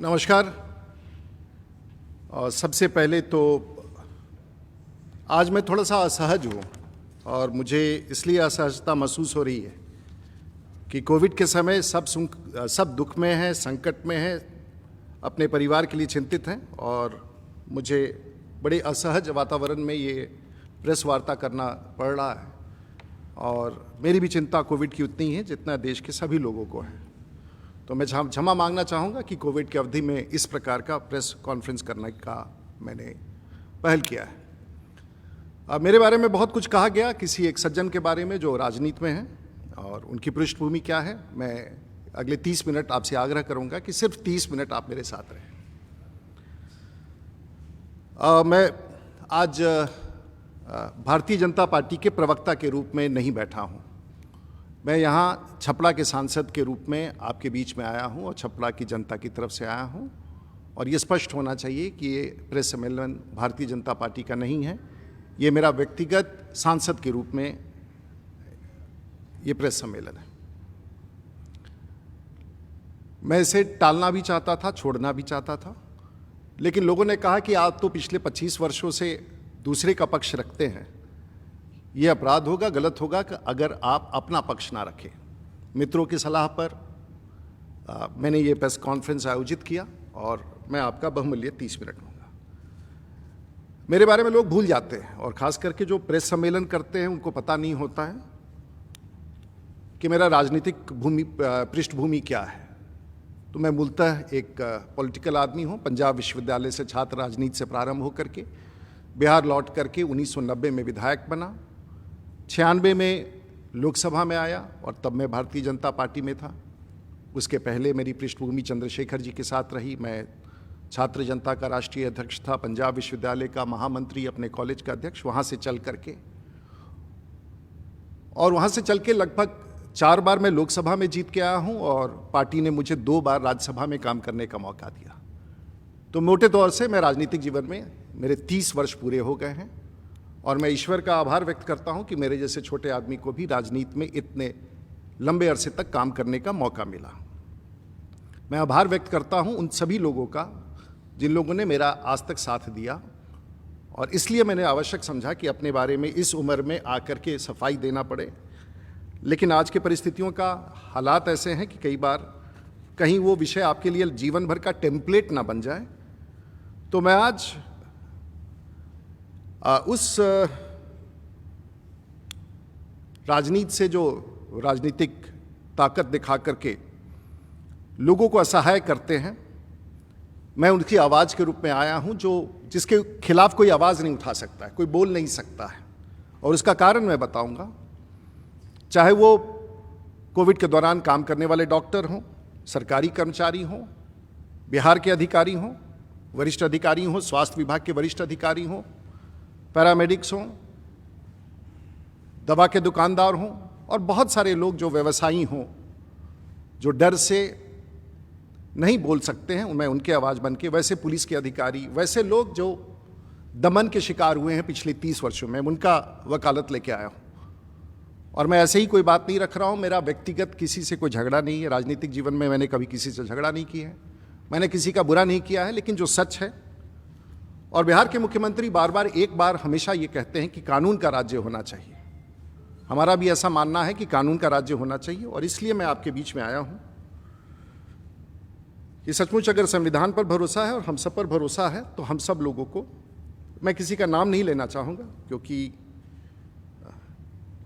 नमस्कार। और सबसे पहले तो आज मैं थोड़ा सा असहज हूँ और मुझे इसलिए असहजता महसूस हो रही है कि कोविड के समय सब दुख में हैं, संकट में हैं, अपने परिवार के लिए चिंतित हैं और मुझे बड़े असहज वातावरण में ये प्रेस वार्ता करना पड़ रहा है। और मेरी भी चिंता कोविड की उतनी है जितना देश के सभी लोगों को है। तो मैं क्षमा मांगना चाहूँगा कि कोविड की अवधि में इस प्रकार का प्रेस कॉन्फ्रेंस करने का मैंने पहल किया है। अब मेरे बारे में बहुत कुछ कहा गया, किसी एक सज्जन के बारे में जो राजनीति में हैं और उनकी पृष्ठभूमि क्या है। मैं अगले 30 मिनट आपसे आग्रह करूँगा कि सिर्फ 30 मिनट आप मेरे साथ रहें। मैं आज भारतीय जनता पार्टी के प्रवक्ता के रूप में नहीं बैठा हूँ। मैं यहाँ छपरा के सांसद के रूप में आपके बीच में आया हूँ और छपरा की जनता की तरफ से आया हूँ। और ये स्पष्ट होना चाहिए कि ये प्रेस सम्मेलन भारतीय जनता पार्टी का नहीं है, ये मेरा व्यक्तिगत सांसद के रूप में ये प्रेस सम्मेलन है। मैं इसे टालना भी चाहता था, छोड़ना भी चाहता था, लेकिन लोगों ने कहा कि आप तो पिछले 25 वर्षों से दूसरे का पक्ष रखते हैं, ये अपराध होगा, गलत होगा कि अगर आप अपना पक्ष ना रखें। मित्रों की सलाह पर मैंने ये प्रेस कॉन्फ्रेंस आयोजित किया और मैं आपका बहुमूल्य 30 मिनट लूँगा। मेरे बारे में लोग भूल जाते हैं और ख़ास करके जो प्रेस सम्मेलन करते हैं उनको पता नहीं होता है कि मेरा राजनीतिक पृष्ठभूमि क्या है। तो मैं मूलतः एक पॉलिटिकल आदमी हूँ। पंजाब विश्वविद्यालय से छात्र राजनीति से प्रारंभ होकर के बिहार लौट करके 1990 में विधायक बना, 96 में लोकसभा में आया और तब मैं भारतीय जनता पार्टी में था। उसके पहले मेरी पृष्ठभूमि चंद्रशेखर जी के साथ रही। मैं छात्र जनता का राष्ट्रीय अध्यक्ष था, पंजाब विश्वविद्यालय का महामंत्री, अपने कॉलेज का अध्यक्ष। वहाँ से चल के लगभग 4 बार मैं लोकसभा में जीत के आया हूँ और पार्टी ने मुझे 2 बार राज्यसभा में काम करने का मौका दिया। तो मोटे तौर से मैं राजनीतिक जीवन में मेरे 30 वर्ष पूरे हो गए हैं और मैं ईश्वर का आभार व्यक्त करता हूं कि मेरे जैसे छोटे आदमी को भी राजनीति में इतने लंबे अरसे तक काम करने का मौका मिला। मैं आभार व्यक्त करता हूं उन सभी लोगों का जिन लोगों ने मेरा आज तक साथ दिया और इसलिए मैंने आवश्यक समझा कि अपने बारे में इस उम्र में आकर के सफाई देना पड़े। लेकिन आज के परिस्थितियों का हालात ऐसे हैं कि कई बार कहीं वो विषय आपके लिए जीवन भर का टेम्पलेट ना बन जाए। तो मैं आज उस राजनीति से जो राजनीतिक ताकत दिखा करके लोगों को असहाय करते हैं, मैं उनकी आवाज़ के रूप में आया हूं, जो जिसके खिलाफ कोई आवाज़ नहीं उठा सकता है, कोई बोल नहीं सकता है। और उसका कारण मैं बताऊंगा। चाहे वो कोविड के दौरान काम करने वाले डॉक्टर हों, सरकारी कर्मचारी हों, बिहार के अधिकारी हों, वरिष्ठ अधिकारी हों, स्वास्थ्य विभाग के वरिष्ठ अधिकारी हों, पैरामेडिक्स हों, दवा के दुकानदार हों और बहुत सारे लोग जो व्यवसायी हों, जो डर से नहीं बोल सकते हैं, मैं उनकी आवाज़ बन के, वैसे पुलिस के अधिकारी, वैसे लोग जो दमन के शिकार हुए हैं पिछले 30 वर्षों में, उनका वकालत लेके आया हूँ। और मैं ऐसे ही कोई बात नहीं रख रहा हूँ। मेरा व्यक्तिगत किसी से कोई झगड़ा नहीं है। राजनीतिक जीवन में मैंने कभी किसी से झगड़ा नहीं किया है, मैंने किसी का बुरा नहीं किया है। लेकिन जो सच है, और बिहार के मुख्यमंत्री एक बार हमेशा ये कहते हैं कि कानून का राज्य होना चाहिए। हमारा भी ऐसा मानना है कि कानून का राज्य होना चाहिए और इसलिए मैं आपके बीच में आया हूं कि सचमुच अगर संविधान पर भरोसा है और हम सब पर भरोसा है तो हम सब लोगों को, मैं किसी का नाम नहीं लेना चाहूँगा क्योंकि,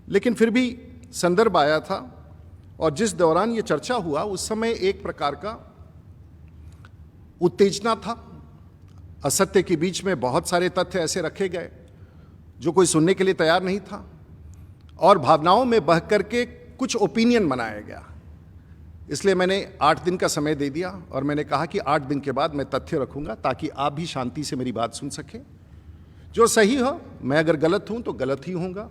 लेकिन फिर भी संदर्भ आया था और जिस दौरान ये चर्चा हुआ उस समय एक प्रकार का उत्तेजना था। असत्य के बीच में बहुत सारे तथ्य ऐसे रखे गए जो कोई सुनने के लिए तैयार नहीं था और भावनाओं में बह करके कुछ ओपिनियन बनाया गया। इसलिए मैंने 8 दिन का समय दे दिया और मैंने कहा कि 8 दिन के बाद मैं तथ्य रखूंगा ताकि आप भी शांति से मेरी बात सुन सकें। जो सही हो, मैं अगर गलत हूं तो गलत ही होऊंगा।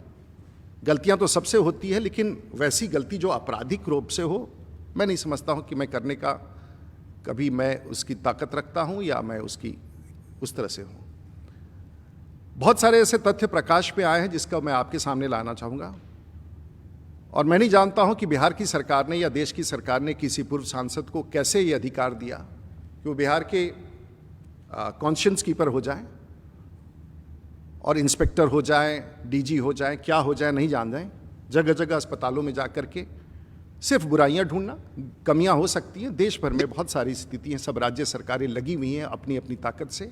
गलतियां तो सबसे होती है, लेकिन वैसी गलती जो आपराधिक रूप से हो, मैं नहीं समझता हूं कि मैं करने का कभी मैं उसकी ताकत रखता हूं या मैं उसकी उस तरह से हूं। बहुत सारे ऐसे तथ्य प्रकाश पे आए हैं जिसका मैं आपके सामने लाना चाहूँगा और मैं नहीं जानता हूं कि बिहार की सरकार ने या देश की सरकार ने किसी पूर्व सांसद को कैसे ये अधिकार दिया कि वो बिहार के कॉन्शियंस कीपर हो जाएं और इंस्पेक्टर हो जाएं, डीजी हो जाएं, क्या हो जाएं नहीं जान जाएं, जगह जगह अस्पतालों में जा कर के सिर्फ बुराइयां ढूंढना। कमियां हो सकती हैं, देश भर में बहुत सारी स्थितियां, सब राज्य सरकारें लगी हुई हैं अपनी अपनी ताकत से,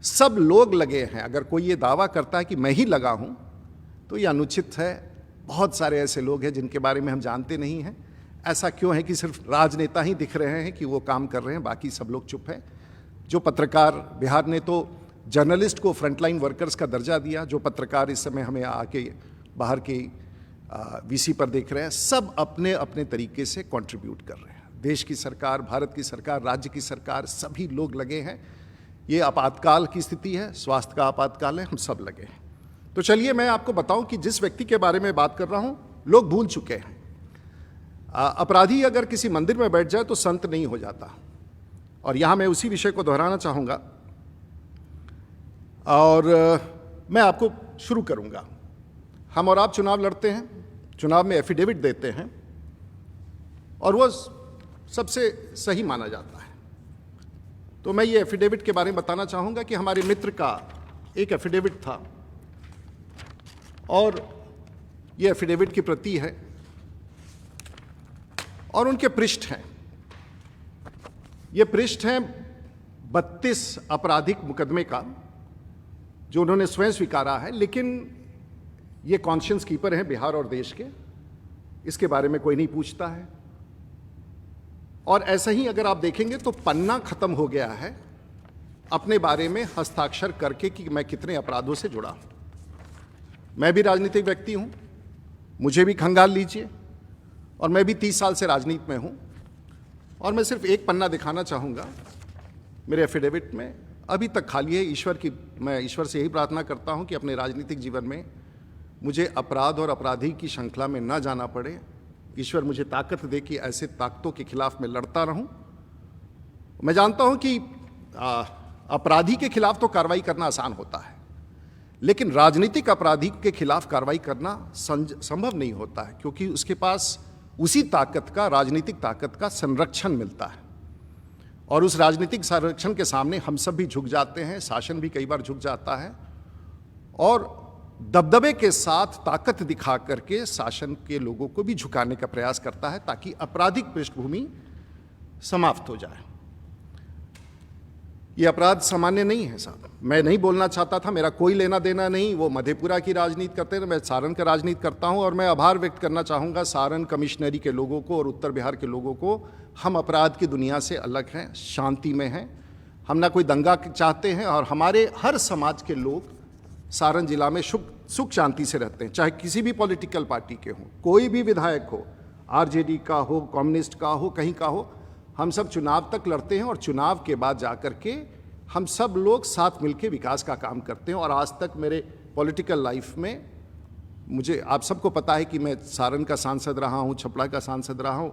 सब लोग लगे हैं। अगर कोई ये दावा करता है कि मैं ही लगा हूं तो ये अनुचित है। बहुत सारे ऐसे लोग हैं जिनके बारे में हम जानते नहीं हैं। ऐसा क्यों है कि सिर्फ राजनेता ही दिख रहे हैं कि वो काम कर रहे हैं, बाकी सब लोग चुप हैं। जो पत्रकार, बिहार ने तो जर्नलिस्ट को फ्रंटलाइन वर्कर्स का दर्जा दिया, जो पत्रकार इस समय हमें आके बाहर के वीसी पर देख रहे हैं, सब अपने अपने तरीके से कंट्रीब्यूट कर रहे हैं। देश की सरकार, भारत की सरकार, राज्य की सरकार, सभी लोग लगे हैं। ये आपातकाल की स्थिति है, स्वास्थ्य का आपातकाल है, हम सब लगे हैं। तो चलिए मैं आपको बताऊं कि जिस व्यक्ति के बारे में बात कर रहा हूं लोग भूल चुके हैं। अपराधी अगर किसी मंदिर में बैठ जाए तो संत नहीं हो जाता, और यहां मैं उसी विषय को दोहराना चाहूंगा और मैं आपको शुरू करूंगा। हम और आप चुनाव लड़ते हैं, चुनाव में एफिडेविट देते हैं और वो सबसे सही माना जाता है। तो मैं ये एफिडेविट के बारे में बताना चाहूंगा कि हमारे मित्र का एक एफिडेविट था और ये एफिडेविट की प्रति है और उनके पृष्ठ हैं। ये पृष्ठ हैं 32 आपराधिक मुकदमे का जो उन्होंने स्वयं स्वीकारा है, लेकिन ये कॉन्शियंस कीपर हैं बिहार और देश के, इसके बारे में कोई नहीं पूछता है। और ऐसा ही अगर आप देखेंगे तो पन्ना खत्म हो गया है अपने बारे में हस्ताक्षर करके कि मैं कितने अपराधों से जुड़ा हूं। मैं भी राजनीतिक व्यक्ति हूं, मुझे भी खंगाल लीजिए, और मैं भी 30 साल से राजनीति में हूं। और मैं सिर्फ एक पन्ना दिखाना चाहूँगा मेरे एफिडेविट में, अभी तक खाली है। मैं ईश्वर से यही प्रार्थना करता हूँ कि अपने राजनीतिक जीवन में मुझे अपराध और अपराधी की श्रृंखला में न जाना पड़े। ईश्वर मुझे ताकत दे कि ऐसे ताकतों के खिलाफ मैं लड़ता रहूं। मैं जानता हूं कि अपराधी के खिलाफ तो कार्रवाई करना आसान होता है, लेकिन राजनीतिक अपराधी के खिलाफ कार्रवाई करना संभव नहीं होता है, क्योंकि उसके पास उसी ताकत का, राजनीतिक ताकत का संरक्षण मिलता है। और उस राजनीतिक संरक्षण के सामने हम सब भी झुक जाते हैं, शासन भी कई बार झुक जाता है और दबदबे के साथ ताकत दिखा करके शासन के लोगों को भी झुकाने का प्रयास करता है ताकि आपराधिक पृष्ठभूमि समाप्त हो जाए। ये अपराध सामान्य नहीं है साहब। मैं नहीं बोलना चाहता था, मेरा कोई लेना देना नहीं। वो मधेपुरा की राजनीति करते हैं, मैं सारण का राजनीति करता हूं। और मैं आभार व्यक्त करना चाहूँगा सारण कमिश्नरी के लोगों को और उत्तर बिहार के लोगों को। हम अपराध की दुनिया से अलग हैं, शांति में हैं, हम ना कोई दंगा चाहते हैं। और हमारे हर समाज के लोग सारण जिला में सुख शांति से रहते हैं, चाहे किसी भी पॉलिटिकल पार्टी के हों, कोई भी विधायक हो, आरजेडी का हो, कम्युनिस्ट का हो, कहीं का हो। हम सब चुनाव तक लड़ते हैं और चुनाव के बाद जाकर के हम सब लोग साथ मिलकर विकास का काम करते हैं। और आज तक मेरे पॉलिटिकल लाइफ में मुझे, आप सबको पता है कि मैं सारण का सांसद रहा हूँ, छपरा का सांसद रहा हूँ।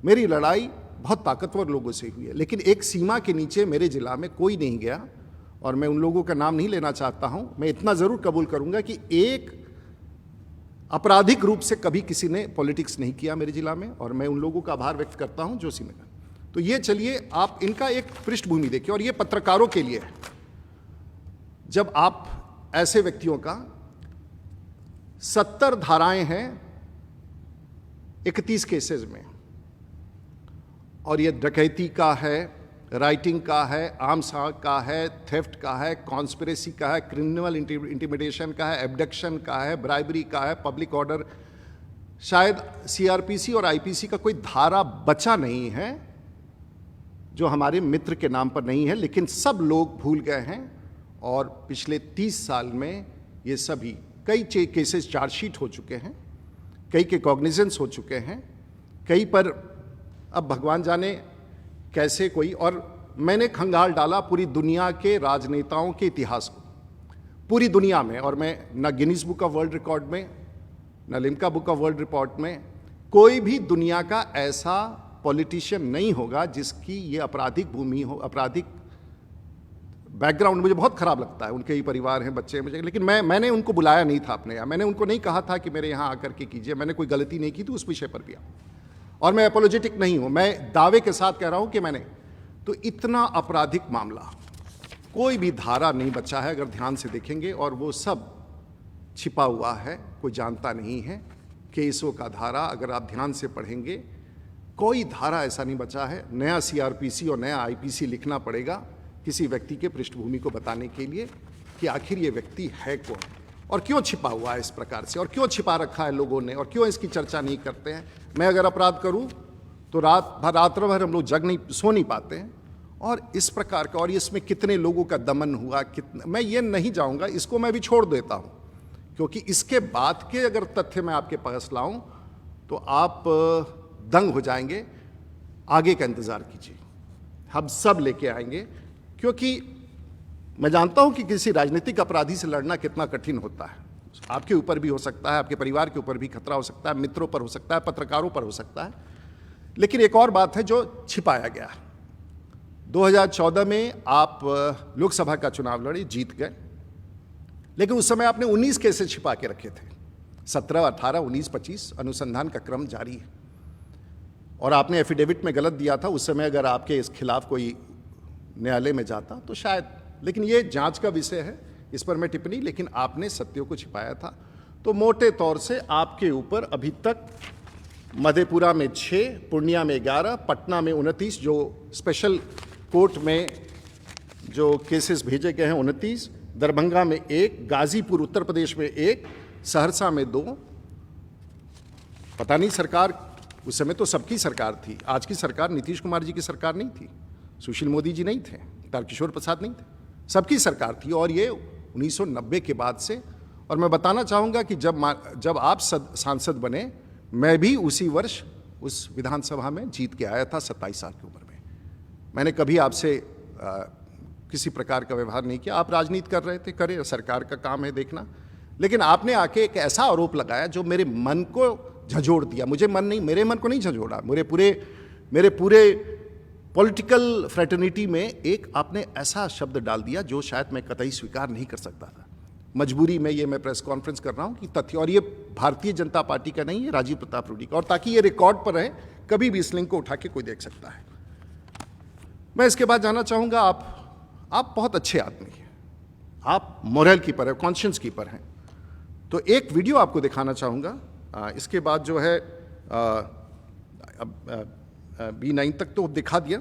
मेरी लड़ाई बहुत ताकतवर लोगों से हुई है, लेकिन एक सीमा के नीचे मेरे जिला में कोई नहीं गया। और मैं उन लोगों का नाम नहीं लेना चाहता हूं। मैं इतना जरूर कबूल करूंगा कि एक आपराधिक रूप से कभी किसी ने पॉलिटिक्स नहीं किया मेरे जिला में, और मैं उन लोगों का आभार व्यक्त करता हूं जो सीमा। तो ये चलिए आप इनका एक पृष्ठभूमि देखिए, और ये पत्रकारों के लिए है। जब आप ऐसे व्यक्तियों का 70 धाराएं हैं 31 केसेस में, और ये डकैती का है, राइटिंग का है, आर्म्स का है, थेफ्ट का है, कॉन्स्पिरेसी का है, क्रिमिनल इंटिमिडेशन का है, एब्डक्शन का है, ब्राइबरी का है, पब्लिक ऑर्डर। शायद सीआरपीसी और आईपीसी का कोई धारा बचा नहीं है जो हमारे मित्र के नाम पर नहीं है, लेकिन सब लोग भूल गए हैं। और पिछले 30 साल में ये सभी कई केसेस चार्जशीट हो चुके हैं, कई के कॉग्निजेंस हो चुके हैं, कई पर अब भगवान जाने कैसे कोई। और मैंने खंगाल डाला पूरी दुनिया के राजनेताओं के इतिहास को, पूरी दुनिया में। और मैं न Guinness book of world record में, न Limca book of world record में, कोई भी दुनिया का ऐसा पॉलिटिशियन नहीं होगा जिसकी ये आपराधिक भूमि हो, आपराधिक बैकग्राउंड। मुझे बहुत खराब लगता है, उनके ही परिवार हैं, बच्चे हैं मुझे, लेकिन मैंने उनको बुलाया नहीं था अपने यहाँ। मैंने उनको नहीं कहा था कि मेरे यहाँ आकर के कीजिए। मैंने कोई गलती नहीं की थी उस विषय पर भी। और मैं एपोलॉजेटिक नहीं हूं, मैं दावे के साथ कह रहा हूं कि मैंने तो इतना आपराधिक मामला, कोई भी धारा नहीं बचा है अगर ध्यान से देखेंगे, और वो सब छिपा हुआ है, कोई जानता नहीं है। केसों का धारा अगर आप ध्यान से पढ़ेंगे, कोई धारा ऐसा नहीं बचा है। नया सीआरपीसी और नया आईपीसी लिखना पड़ेगा किसी व्यक्ति के पृष्ठभूमि को बताने के लिए कि आखिर ये व्यक्ति है कौन और क्यों छिपा हुआ है इस प्रकार से, और क्यों छिपा रखा है लोगों ने, और क्यों इसकी चर्चा नहीं करते हैं। मैं अगर अपराध करूं तो रात्र भर हम लोग सो नहीं पाते हैं, और इस प्रकार का, और इसमें कितने लोगों का दमन हुआ, कितना, मैं ये नहीं जाऊंगा, इसको मैं भी छोड़ देता हूं, क्योंकि इसके बाद के अगर तथ्य मैं आपके पास लाऊं तो आप दंग हो जाएंगे। आगे का इंतजार कीजिए, हम सब लेके आएंगे, क्योंकि मैं जानता हूं कि किसी राजनीतिक अपराधी से लड़ना कितना कठिन होता है। आपके ऊपर भी हो सकता है, आपके परिवार के ऊपर भी खतरा हो सकता है, मित्रों पर हो सकता है, पत्रकारों पर हो सकता है। लेकिन एक और बात है जो छिपाया गया। 2014 में आप लोकसभा का चुनाव लड़े, जीत गए, लेकिन उस समय आपने 19 केसेस छिपा के रखे थे। 17, 18, 19, 25 अनुसंधान का क्रम जारी है, और आपने एफिडेविट में गलत दिया था। उस समय अगर आपके इस खिलाफ कोई न्यायालय में जाता तो शायद, लेकिन ये जांच का विषय है, इस पर मैं टिप्पणी, लेकिन आपने सत्यों को छिपाया था। तो मोटे तौर से आपके ऊपर अभी तक मधेपुरा में 6, पूर्णिया में 11, पटना में 29, जो स्पेशल कोर्ट में जो केसेस भेजे गए हैं 29, दरभंगा में 1, गाजीपुर उत्तर प्रदेश में 1, सहरसा में 2। पता नहीं, सरकार उस समय तो सबकी सरकार थी। आज की सरकार नीतीश कुमार जी की सरकार नहीं थी, सुशील मोदी जी नहीं थे, तारकिशोर प्रसाद नहीं थे, सबकी सरकार थी। और ये 1990 के बाद से, और मैं बताना चाहूँगा कि जब आप सांसद बने, मैं भी उसी वर्ष उस विधानसभा में जीत के आया था 27 साल की उम्र में। मैंने कभी आपसे किसी प्रकार का व्यवहार नहीं किया। आप राजनीति कर रहे थे, करें, सरकार का काम है देखना, लेकिन आपने आके एक ऐसा आरोप लगाया जो मेरे मन को झंझोड़ दिया। मेरे मन को नहीं झंझोड़ा, मेरे पूरे पॉलिटिकल फ्रेटर्निटी में एक आपने ऐसा शब्द डाल दिया जो शायद मैं कतई स्वीकार नहीं कर सकता था। मजबूरी में ये मैं प्रेस कॉन्फ्रेंस कर रहा हूँ कि तथ्य, और ये भारतीय जनता पार्टी का नहीं है, राजीव प्रताप रूडी का, और ताकि ये रिकॉर्ड पर रहे, कभी भी इस लिंक को उठा के कोई देख सकता है। मैं इसके बाद जानना चाहूँगा, आप बहुत अच्छे आदमी हैं, आप मोरल कीपर हैं, कॉन्शियंस कीपर हैं, तो एक वीडियो आपको दिखाना चाहूँगा। इसके बाद जो है B9 तक तो दिखा दिया।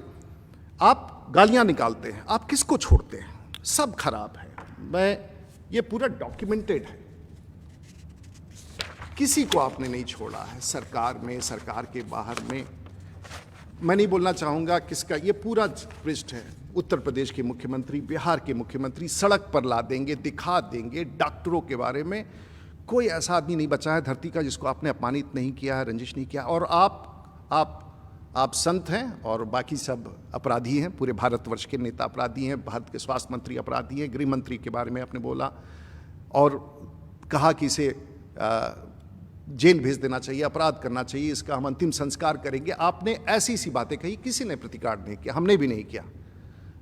आप गालियाँ निकालते हैं, आप किसको छोड़ते हैं? सब खराब है। ये पूरा डॉक्यूमेंटेड है, किसी को आपने नहीं छोड़ा है, सरकार में, सरकार के बाहर में। मैं नहीं बोलना चाहूँगा किसका, ये पूरा पृष्ठ है। उत्तर प्रदेश के मुख्यमंत्री, बिहार के मुख्यमंत्री सड़क पर ला देंगे, दिखा देंगे। डॉक्टरों के बारे में कोई ऐसा आदमी नहीं बचा है धरती का जिसको आपने अपमानित नहीं किया है, रंजिश नहीं किया। और आप संत हैं और बाकी सब अपराधी हैं, पूरे भारतवर्ष के नेता अपराधी हैं। भारत के स्वास्थ्य मंत्री अपराधी हैं, गृह मंत्री के बारे में आपने बोला और कहा कि इसे जेल भेज देना चाहिए, अपराध करना चाहिए, इसका हम अंतिम संस्कार करेंगे। आपने ऐसी सी बातें कही, किसी ने प्रतिकार नहीं किया, हमने भी नहीं किया,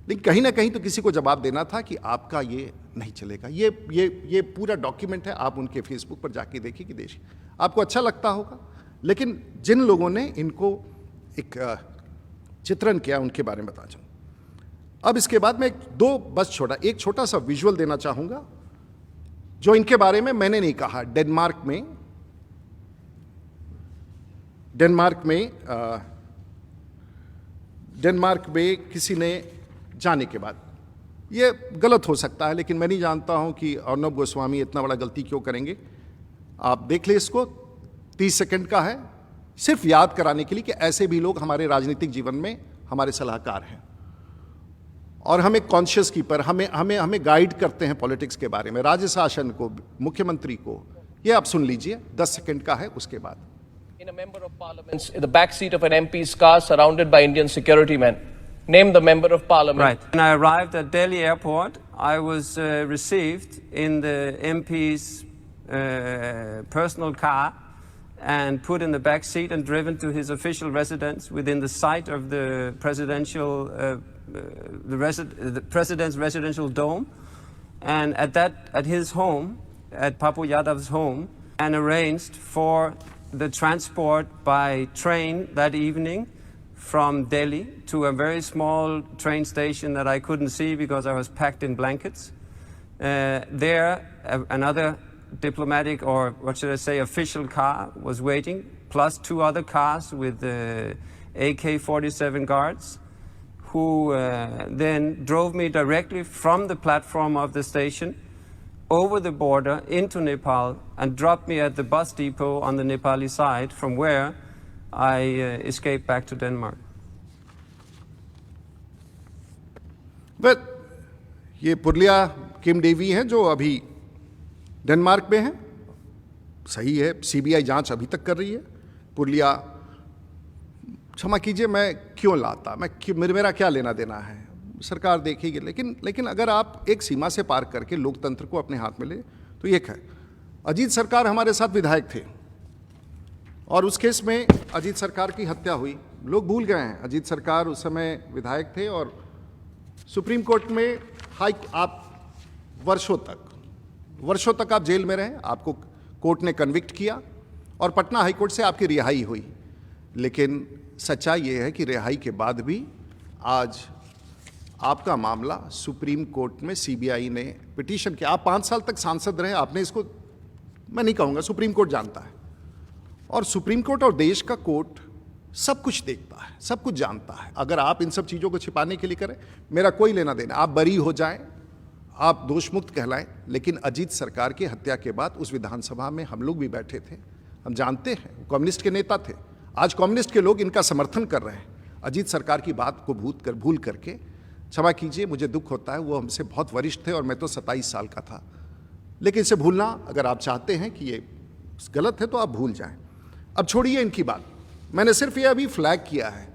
लेकिन कहीं ना कहीं तो किसी को जवाब देना था कि आपका ये नहीं चलेगा। ये पूरा डॉक्यूमेंट है, आप उनके फेसबुक पर जाके देखिए कि देखिए, आपको अच्छा लगता होगा। लेकिन जिन लोगों ने इनको एक चित्रण किया उनके बारे में बता चाहूँ। अब इसके बाद मैं एक छोटा सा विजुअल देना चाहूँगा जो इनके बारे में मैंने नहीं कहा। डेनमार्क में किसी ने जाने के बाद, ये गलत हो सकता है लेकिन मैं नहीं जानता हूं कि अर्नब गोस्वामी इतना बड़ा गलती क्यों करेंगे। आप देख ले, इसको 30 सेकंड का है, सिर्फ याद कराने के लिए कि ऐसे भी लोग हमारे राजनीतिक जीवन में हमारे सलाहकार हैं और हमें कॉन्शियस कीपर, हमें गाइड करते हैं पॉलिटिक्स के बारे में, राज्य शासन को, मुख्यमंत्री को। ये आप सुन लीजिए, 10 सेकंड का है। उसके बाद In a member of parliament, in the back seat of an MP's car, surrounded by Indian security men. Name the member of parliament. Right. When I arrived at Delhi airport, I was received in the MP's personal car and put in the back seat and driven to his official residence within the sight of the the president's residential dome, and at his home, at Papu Yadav's home, and arranged for the transport by train that evening from Delhi to a very small train station that I couldn't see because I was packed in blankets. Another diplomatic, or what should I say, official car was waiting, plus 2 other cars with AK-47 guards, who then drove me directly from the platform of the station over the border into Nepal and dropped me at the bus depot on the Nepali side, from where I escaped back to Denmark. But ये पुरलिया किम Davy हैं जो अभी Denmark में हैं, सही है, CBI जांच अभी तक कर रही है। पुरलिया, क्षमा कीजिए मैं क्यों लाता, मेरा क्या लेना देना है, सरकार देखेगी। लेकिन अगर आप एक सीमा से पार करके लोकतंत्र को अपने हाथ में ले तो ये है। अजीत सरकार हमारे साथ विधायक थे और उस केस में अजीत सरकार की हत्या हुई, लोग भूल गए हैं। अजीत सरकार उस समय विधायक थे और सुप्रीम कोर्ट में आप वर्षों तक आप जेल में रहे, आपको कोर्ट ने कन्विक्ट किया और पटना हाई कोर्ट से आपकी रिहाई हुई। लेकिन सच्चाई ये है कि रिहाई के बाद भी आज आपका मामला सुप्रीम कोर्ट में सीबीआई ने पिटीशन किया। आप 5 साल तक सांसद रहे, आपने इसको, मैं नहीं कहूँगा, सुप्रीम कोर्ट जानता है। और सुप्रीम कोर्ट और देश का कोर्ट सब कुछ देखता है, सब कुछ जानता है। अगर आप इन सब चीज़ों को छिपाने के लिए करें, मेरा कोई लेना देना, आप बरी हो जाएं, आप दोषमुक्त कहलाएं। लेकिन अजीत सरकार की हत्या के बाद उस विधानसभा में हम लोग भी बैठे थे, हम जानते हैं, वो कम्युनिस्ट के नेता थे। आज कम्युनिस्ट के लोग इनका समर्थन कर रहे हैं अजीत सरकार की बात को भूल करके। क्षमा कीजिए, मुझे दुख होता है, वो हमसे बहुत वरिष्ठ थे और मैं तो 27 साल का था। लेकिन इसे भूलना, अगर आप चाहते हैं कि ये गलत है तो आप भूल जाएं। अब छोड़िए इनकी बात, मैंने सिर्फ ये अभी फ्लैग किया है।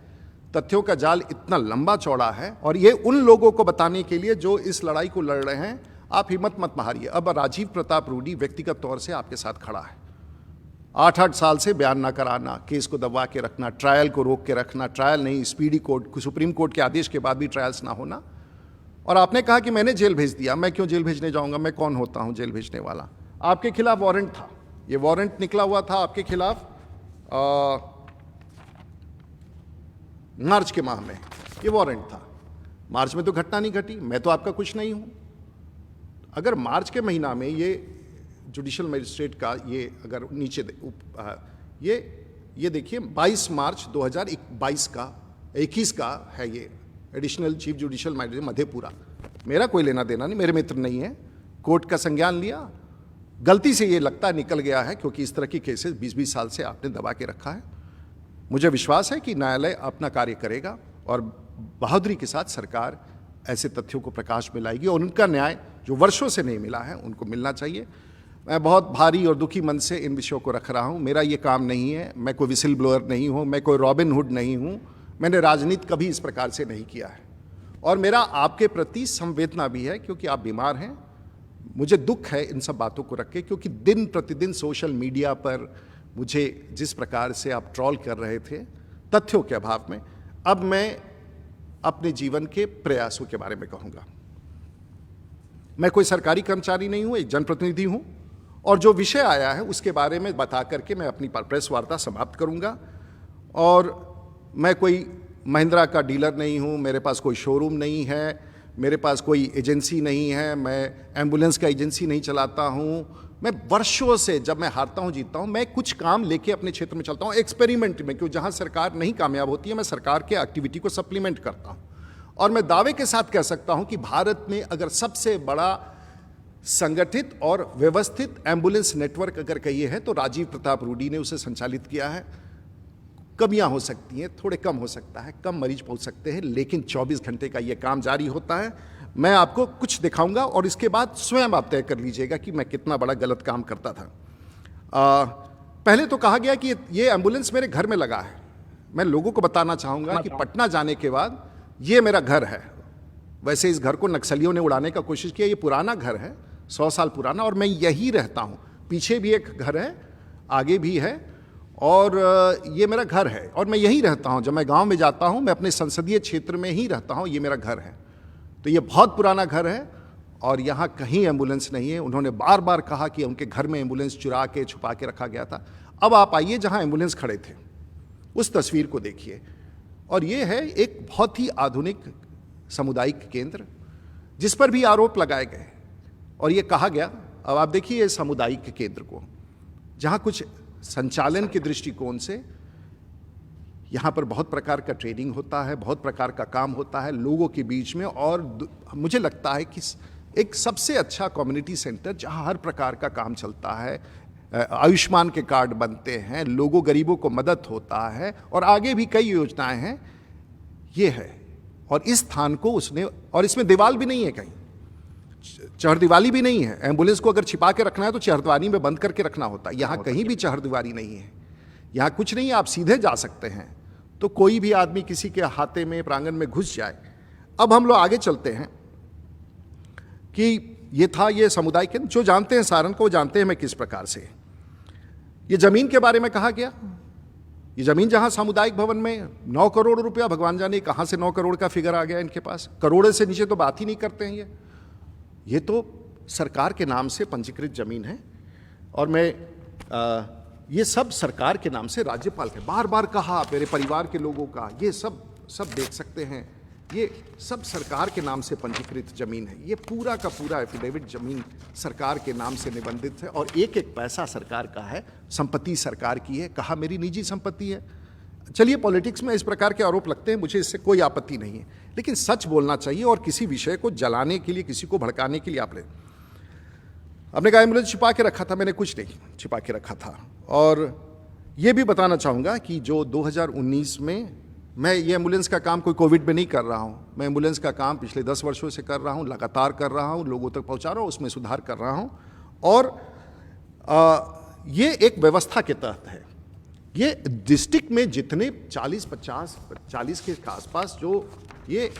तथ्यों का जाल इतना लंबा चौड़ा है और ये उन लोगों को बताने के लिए जो इस लड़ाई को लड़ रहे हैं। आप हिम्मत मत हारिए। अब राजीव प्रताप रूडी व्यक्तिगत तौर से आपके साथ खड़ा है। 8 साल से बयान ना कराना, केस को दबा के रखना, ट्रायल को रोक के रखना, ट्रायल नहीं, स्पीडी कोर्ट, सुप्रीम कोर्ट के आदेश के बाद भी ट्रायल्स ना होना। और आपने कहा कि मैंने जेल भेज दिया। मैं क्यों जेल भेजने जाऊंगा, मैं कौन होता हूं जेल भेजने वाला। आपके खिलाफ वारंट था, ये वारंट निकला हुआ था आपके खिलाफ मार्च के माह में, ये वारंट था। मार्च में तो घटना नहीं घटी, मैं तो आपका कुछ नहीं हूं। अगर मार्च के महीना में ये जुडिशियल मजिस्ट्रेट का ये अगर नीचे ये देखिए 22 मार्च 2021 का है, ये additional chief judicial magistrate Madhepura. मेरा कोई लेना देना नहीं, मेरे मित्र नहीं है। कोर्ट का संज्ञान लिया, गलती से ये लगता निकल गया है, क्योंकि इस तरह की केसेस 20-20 साल से आपने दबा के रखा है। मुझे विश्वास है कि न्यायालय अपना कार्य करेगा और बहादुरी के साथ सरकार ऐसे तथ्यों को प्रकाश में लाएगी और उनका न्याय जो वर्षों से नहीं मिला है उनको मिलना चाहिए। मैं बहुत भारी और दुखी मन से इन विषयों को रख रहा हूँ। मेरा ये काम नहीं है, मैं कोई विसिल ब्लोअर नहीं हूँ, मैं कोई रॉबिन हुड नहीं हूँ, मैंने राजनीति कभी इस प्रकार से नहीं किया है। और मेरा आपके प्रति संवेदना भी है, क्योंकि आप बीमार हैं। मुझे दुख है इन सब बातों को रख के, क्योंकि दिन प्रतिदिन सोशल मीडिया पर मुझे जिस प्रकार से आप ट्रोल कर रहे थे तथ्यों के अभाव में, अब मैं अपने जीवन के प्रयासों के बारे में कहूँगा। मैं कोई सरकारी कर्मचारी नहीं हूँ, एक जनप्रतिनिधि हूँ और जो विषय आया है उसके बारे में बता करके मैं अपनी प्रेस वार्ता समाप्त करूँगा। और मैं कोई महिंद्रा का डीलर नहीं हूँ, मेरे पास कोई शोरूम नहीं है, मेरे पास कोई एजेंसी नहीं है, मैं एम्बुलेंस का एजेंसी नहीं चलाता हूँ। मैं वर्षों से, जब मैं हारता हूँ जीतता हूँ, मैं कुछ काम लेके अपने क्षेत्र में चलता हूँ एक्सपेरिमेंट में, क्योंकि जहाँ सरकार नहीं कामयाब होती है मैं सरकार के एक्टिविटी को सप्लीमेंट करता हूँ। और मैं दावे के साथ कह सकता हूँ कि भारत में अगर सबसे बड़ा संगठित और व्यवस्थित एम्बुलेंस नेटवर्क अगर कहिए है तो राजीव प्रताप रूडी ने उसे संचालित किया है। कमियां हो सकती हैं, थोड़े कम हो सकता है, कम मरीज पहुंच सकते हैं, लेकिन 24 घंटे का ये काम जारी होता है। मैं आपको कुछ दिखाऊंगा और इसके बाद स्वयं आप तय कर लीजिएगा कि मैं कितना बड़ा गलत काम करता था। पहले तो कहा गया कि ये एम्बुलेंस मेरे घर में लगा है। मैं लोगों को बताना चाहूँगा कि पटना जाने के बाद ये मेरा घर है। वैसे इस घर को नक्सलियों ने उड़ाने का कोशिश किया, ये पुराना घर है, 100 साल पुराना, और मैं यही रहता हूँ। पीछे भी एक घर है, आगे भी है, और ये मेरा घर है और मैं यहीं रहता हूँ। जब मैं गांव में जाता हूँ मैं अपने संसदीय क्षेत्र में ही रहता हूँ, ये मेरा घर है। तो ये बहुत पुराना घर है और यहाँ कहीं एम्बुलेंस नहीं है। उन्होंने बार बार कहा कि उनके घर में एम्बुलेंस चुरा के छुपा के रखा गया था। अब आप आइए जहाँ एम्बुलेंस खड़े थे, उस तस्वीर को देखिए और ये है एक बहुत ही आधुनिक सामुदायिक केंद्र जिस पर भी आरोप लगाए गए और ये कहा गया। अब आप देखिए सामुदायिक केंद्र को, जहाँ कुछ संचालन के दृष्टिकोण से यहाँ पर बहुत प्रकार का ट्रेनिंग होता है, बहुत प्रकार का काम होता है लोगों के बीच में, और मुझे लगता है कि एक सबसे अच्छा कम्युनिटी सेंटर जहाँ हर प्रकार का काम चलता है, आयुष्मान के कार्ड बनते हैं, लोगों गरीबों को मदद होता है और आगे भी कई योजनाएं हैं, ये है। और इस स्थान को उसने, और इसमें दीवार भी नहीं है, कहीं चहरदीवारी भी नहीं है। एम्बुलेंस को अगर छिपा के रखना है तो चहरदीवारी में बंद करके रखना होता है। यहाँ कहीं भी चहरदीवारी नहीं है, यहाँ कुछ नहीं है, आप सीधे जा सकते हैं। तो कोई भी आदमी किसी के हाथे में प्रांगण में घुस जाए। अब हम लोग आगे चलते हैं कि ये था ये समुदाय केंद्र। जो जानते हैं सारण को, वो जानते हैं मैं किस प्रकार से। ये जमीन के बारे में कहा गया, ये जमीन जहां सामुदायिक भवन में 9 करोड़ रुपया, भगवान जाने कहां से 9 करोड़ का फिगर आ गया इनके पास। करोड़ से नीचे तो बात ही नहीं करते हैं ये तो सरकार के नाम से पंजीकृत जमीन है। और मैं ये सब सरकार के नाम से, राज्यपाल के बार बार कहा, मेरे परिवार के लोगों का, ये सब देख सकते हैं, ये सब सरकार के नाम से पंजीकृत जमीन है। ये पूरा का पूरा एफिडेविट जमीन सरकार के नाम से निबंधित है और एक एक पैसा सरकार का है, संपत्ति सरकार की है। कहा मेरी निजी संपत्ति है। चलिए, पॉलिटिक्स में इस प्रकार के आरोप लगते हैं, मुझे इससे कोई आपत्ति नहीं है, लेकिन सच बोलना चाहिए। और किसी विषय को जलाने के लिए, किसी को भड़काने के लिए आपने कहा एम्बुलेंस छिपा के रखा था, मैंने कुछ नहीं छिपा के रखा था। और ये भी बताना चाहूँगा कि जो 2019 में, मैं ये एम्बुलेंस का काम कोई कोविड में नहीं कर रहा हूँ, मैं एम्बुलेंस का काम पिछले 10 वर्षों से कर रहा हूँ, लगातार कर रहा हूँ, लोगों तक पहुँचा रहा हूँ, उसमें सुधार कर रहा हूँ। और ये एक व्यवस्था के तहत है। ये डिस्ट्रिक्ट में जितने 40 के आसपास जो ये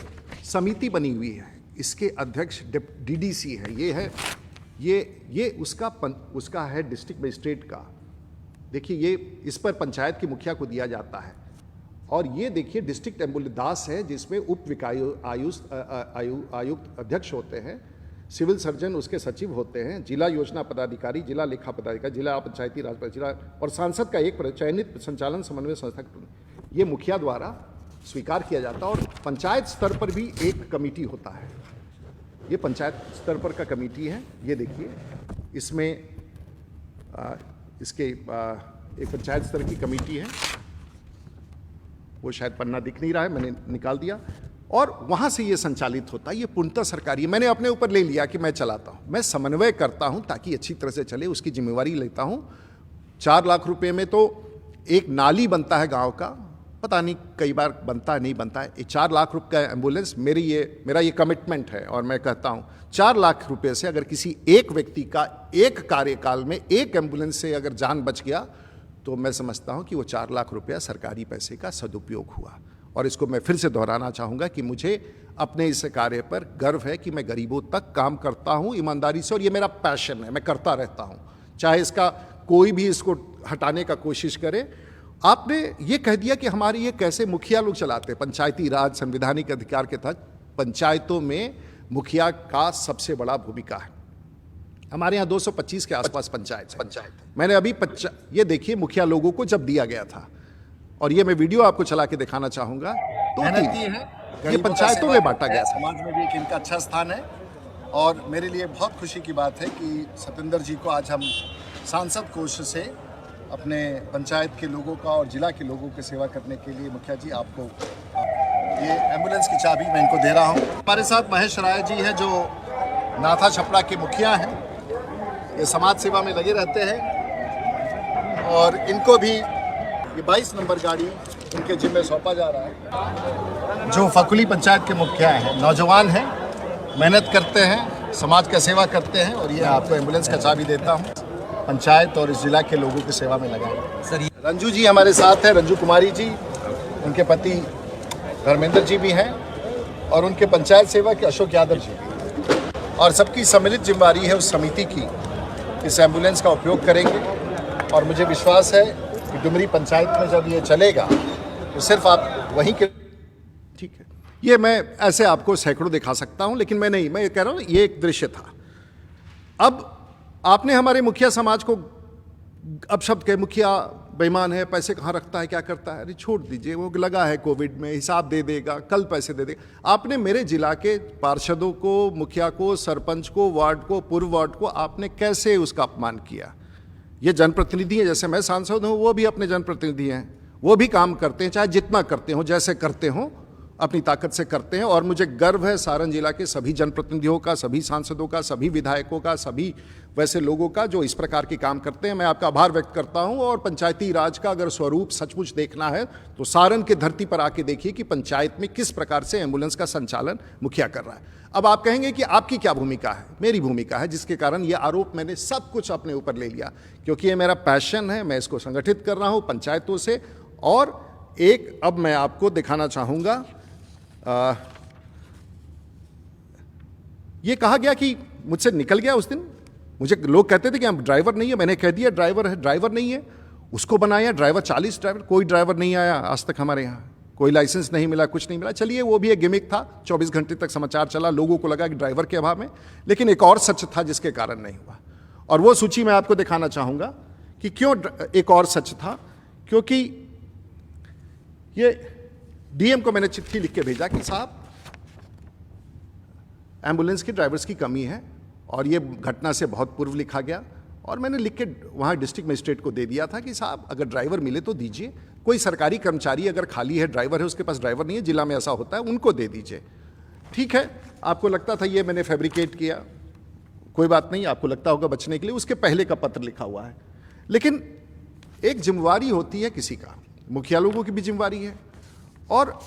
समिति बनी हुई है, इसके अध्यक्ष डीडीसी है, ये उसका है डिस्ट्रिक्ट मजिस्ट्रेट का। देखिए, ये इस पर पंचायत की मुखिया को दिया जाता है। और ये देखिए डिस्ट्रिक्ट एम्बुलेंस दास है, जिसमें उप आयुक्त अध्यक्ष होते हैं, सिविल सर्जन उसके सचिव होते हैं, जिला योजना पदाधिकारी, जिला लेखा पदाधिकारी, जिला पंचायती राज जिला, और सांसद का एक चयनित संचालन समन्वय संस्था, ये मुखिया द्वारा स्वीकार किया जाता है। और पंचायत स्तर पर भी एक कमेटी होता है, ये पंचायत स्तर पर का कमेटी है। ये देखिए, इसमें एक पंचायत स्तर की कमेटी है, वो शायद पन्ना दिख नहीं रहा है, मैंने निकाल दिया। और वहाँ से ये संचालित होता है, ये पूर्णतः सरकारी है। मैंने अपने ऊपर ले लिया कि मैं चलाता हूँ, मैं समन्वय करता हूँ ताकि अच्छी तरह से चले, उसकी जिम्मेवारी लेता हूँ। 4 लाख रुपए में तो एक नाली बनता है गांव का, पता नहीं कई बार बनता है नहीं बनता है। 4 लाख रुपए का एम्बुलेंस मेरा ये कमिटमेंट है। और मैं कहता हूँ 4 लाख रुपए से अगर किसी एक व्यक्ति का एक कार्यकाल में एक एम्बुलेंस से अगर जान बच गया, तो मैं समझता हूं कि वो 4 लाख रुपया सरकारी पैसे का सदुपयोग हुआ। और इसको मैं फिर से दोहराना चाहूँगा कि मुझे अपने इस कार्य पर गर्व है कि मैं गरीबों तक काम करता हूँ ईमानदारी से, और ये मेरा पैशन है, मैं करता रहता हूँ, चाहे इसका कोई भी इसको हटाने का कोशिश करे। आपने ये कह दिया कि हमारे ये कैसे मुखिया लोग चलाते हैं। पंचायती राज संवैधानिक अधिकार के तहत पंचायतों में मुखिया का सबसे बड़ा भूमिका है। हमारे यहाँ 225 के आसपास पंचायत। मैंने अभी ये देखिए मुखिया लोगों को जब दिया गया था, और ये मैं वीडियो आपको चला के दिखाना चाहूंगा। ये पंचायतों में बांटा गया था। समाज में भी एक इनका अच्छा स्थान है। और मेरे लिए बहुत खुशी की बात है कि सतेंद्र जी को आज हम सांसद कोष से अपने पंचायत के लोगों का और जिला के लोगों की सेवा करने के लिए, मुखिया जी आपको ये एम्बुलेंस की चाबी मैं इनको दे रहा हूँ। हमारे साथ महेश राय जी हैं, जो नाथा छपरा के मुखिया हैं, ये समाज सेवा में लगे रहते हैं। और इनको भी ये 22 नंबर गाड़ी इनके जिम्मे सौंपा जा रहा है। जो फकुली पंचायत के मुखिया हैं, नौजवान हैं, मेहनत करते हैं, समाज का सेवा करते हैं। और ये आपको एम्बुलेंस का चाबी देता हूँ, पंचायत और इस जिला के लोगों की सेवा में लगाएं। सर, रंजू जी हमारे साथ हैं, रंजू कुमारी जी, उनके पति धर्मेंद्र जी भी हैं, और उनके पंचायत सेवक अशोक यादव जी भी। और सबकी सम्मिलित जिम्मेदारी है उस समिति की, इस एम्बुलेंस का उपयोग करेंगे। और मुझे विश्वास है कि डुमरी पंचायत में जब ये चलेगा तो सिर्फ आप वहीं के, ठीक है, ये मैं ऐसे आपको सैकड़ों दिखा सकता हूं, लेकिन मैं नहीं, मैं ये कह रहा हूं ये एक दृश्य था। अब आपने हमारे मुखिया समाज को अपशब्द के मुखिया बेईमान है, पैसे कहाँ रखता है, क्या करता है, अरे छोड़ दीजिए, वो लगा है कोविड में, हिसाब दे देगा, कल पैसे दे देगा। आपने मेरे जिला के पार्षदों को, मुखिया को, सरपंच को, वार्ड को, पूर्व वार्ड को आपने कैसे उसका अपमान किया। ये जनप्रतिनिधि हैं, जैसे मैं सांसद हूँ वो भी अपने जनप्रतिनिधि हैं, वो भी काम करते हैं, चाहे जितना करते हो, जैसे करते हो, अपनी ताकत से करते हैं। और मुझे गर्व है सारण जिला के सभी जनप्रतिनिधियों का, सभी सांसदों का, सभी विधायकों का, सभी वैसे लोगों का जो इस प्रकार के काम करते हैं। मैं आपका आभार व्यक्त करता हूं। और पंचायती राज का अगर स्वरूप सचमुच देखना है तो सारण की धरती पर आके देखिए कि पंचायत में किस प्रकार से एम्बुलेंस का संचालन मुखिया कर रहा है। अब आप कहेंगे कि आपकी क्या भूमिका है, मेरी भूमिका है, जिसके कारण ये आरोप मैंने सब कुछ अपने ऊपर ले लिया, क्योंकि ये मेरा पैशन है, मैं इसको संगठित कर रहा हूं पंचायतों से। और एक अब मैं आपको दिखाना चाहूँगा, ये कहा गया कि मुझसे निकल गया उस दिन, मुझे लोग कहते थे कि हम ड्राइवर नहीं है, मैंने कह दिया ड्राइवर है, ड्राइवर नहीं है, उसको बनाया ड्राइवर, 40 ड्राइवर, कोई ड्राइवर नहीं आया आज तक हमारे यहाँ, कोई लाइसेंस नहीं मिला, कुछ नहीं मिला। चलिए वो भी एक गिमिक था, 24 घंटे तक समाचार चला, लोगों को लगा कि ड्राइवर के अभाव में, लेकिन एक और सच था जिसके कारण नहीं हुआ। और वो सूची मैं आपको दिखाना चाहूँगा कि क्यों एक और सच था। क्योंकि ये डीएम को मैंने चिट्ठी लिख के भेजा कि साहब एम्बुलेंस की ड्राइवर्स की कमी है, और ये घटना से बहुत पूर्व लिखा गया, और मैंने लिख के वहाँ डिस्ट्रिक्ट मजिस्ट्रेट को दे दिया था कि साहब अगर ड्राइवर मिले तो दीजिए, कोई सरकारी कर्मचारी अगर खाली है, ड्राइवर है, उसके पास ड्राइवर नहीं है, जिला में ऐसा होता है, उनको दे दीजिए। ठीक है, आपको लगता था ये मैंने फैब्रिकेट किया, कोई बात नहीं, आपको लगता होगा बचने के लिए, उसके पहले का पत्र लिखा हुआ है। लेकिन एक जिम्मेवारी होती है किसी का, मुखिया लोगों की भी जिम्मेवारी है। और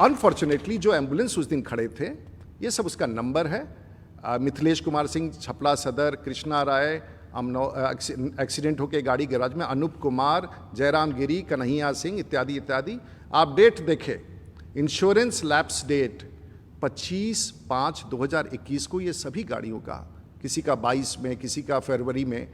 अनफॉर्चुनेटली जो एम्बुलेंस उस दिन खड़े थे, ये सब उसका नंबर है, मिथिलेश कुमार सिंह छपला सदर, कृष्णा राय एक्सीडेंट होकर गाड़ी गैराज में, अनूप कुमार, जयराम गिरी, कन्हैया सिंह इत्यादि इत्यादि। आप डेट देखें, इंश्योरेंस लैप्स डेट 25/5/2021 को ये सभी गाड़ियों का, किसी का 22 में, किसी का फरवरी में,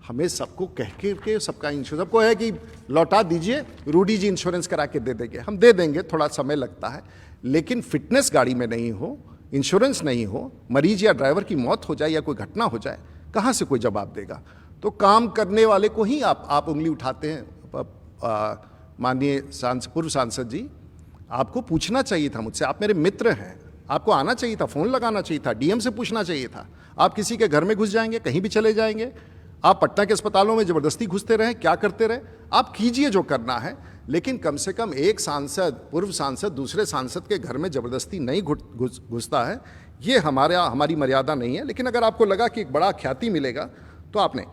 हमें सबको कह के सबका इंश्योरेंस, सबको है कि लौटा दीजिए, रूडी जी इंश्योरेंस करा के दे देंगे। हम दे देंगे, थोड़ा समय लगता है, लेकिन फिटनेस गाड़ी में नहीं हो, इंश्योरेंस नहीं हो, मरीज या ड्राइवर की मौत हो जाए या कोई घटना हो जाए, कहाँ से कोई जवाब देगा। तो काम करने वाले को ही आप उंगली उठाते हैं। माननीय पूर्व सांसद जी, आपको पूछना चाहिए था मुझसे, आप मेरे मित्र हैं, आपको आना चाहिए था, फ़ोन लगाना चाहिए था, डीएम से पूछना चाहिए था। आप किसी के घर में घुस जाएंगे, कहीं भी चले जाएंगे, आप पटना के अस्पतालों में ज़बरदस्ती घुसते रहे, क्या करते रहे, आप कीजिए जो करना है, लेकिन कम से कम एक सांसद, पूर्व सांसद दूसरे सांसद के घर में ज़बरदस्ती नहीं घुसता है, ये हमारी मर्यादा नहीं है। लेकिन अगर आपको लगा कि एक बड़ा ख्याति मिलेगा तो आपने,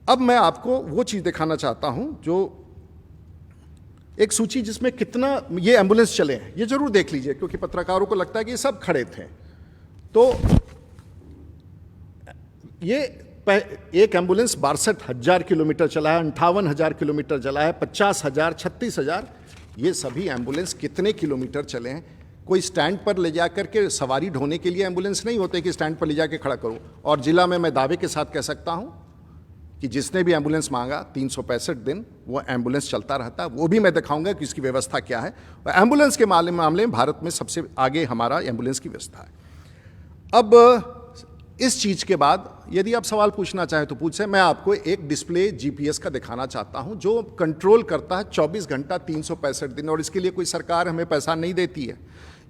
अब मैं आपको वो चीज़ दिखाना चाहता हूं, जो एक सूची जिसमें कितना ये एम्बुलेंस चले हैं, ये जरूर देख लीजिए, क्योंकि पत्रकारों को लगता है कि ये सब खड़े थे। तो ये एक एम्बुलेंस 62,000 किलोमीटर चला है, 58,000 किलोमीटर चला है, 50,000, 36,000, ये सभी एम्बुलेंस कितने किलोमीटर चले हैं। कोई स्टैंड पर ले जाकर के सवारी ढोने के लिए एम्बुलेंस नहीं होते कि स्टैंड पर ले जाकर खड़ा करूं। और जिला में मैं दावे के साथ कह सकता हूं कि जिसने भी एम्बुलेंस मांगा 365 दिन वो एम्बुलेंस चलता रहता है। वो भी मैं दिखाऊंगा कि इसकी व्यवस्था क्या है। एम्बुलेंस के मामले में भारत में सबसे आगे हमारा एम्बुलेंस की व्यवस्था है। अब इस चीज़ के बाद यदि आप सवाल पूछना चाहें तो पूछें। मैं आपको एक डिस्प्ले जीपीएस का दिखाना चाहता हूं जो कंट्रोल करता है 24 घंटा 365 दिन, और इसके लिए कोई सरकार हमें पैसा नहीं देती है।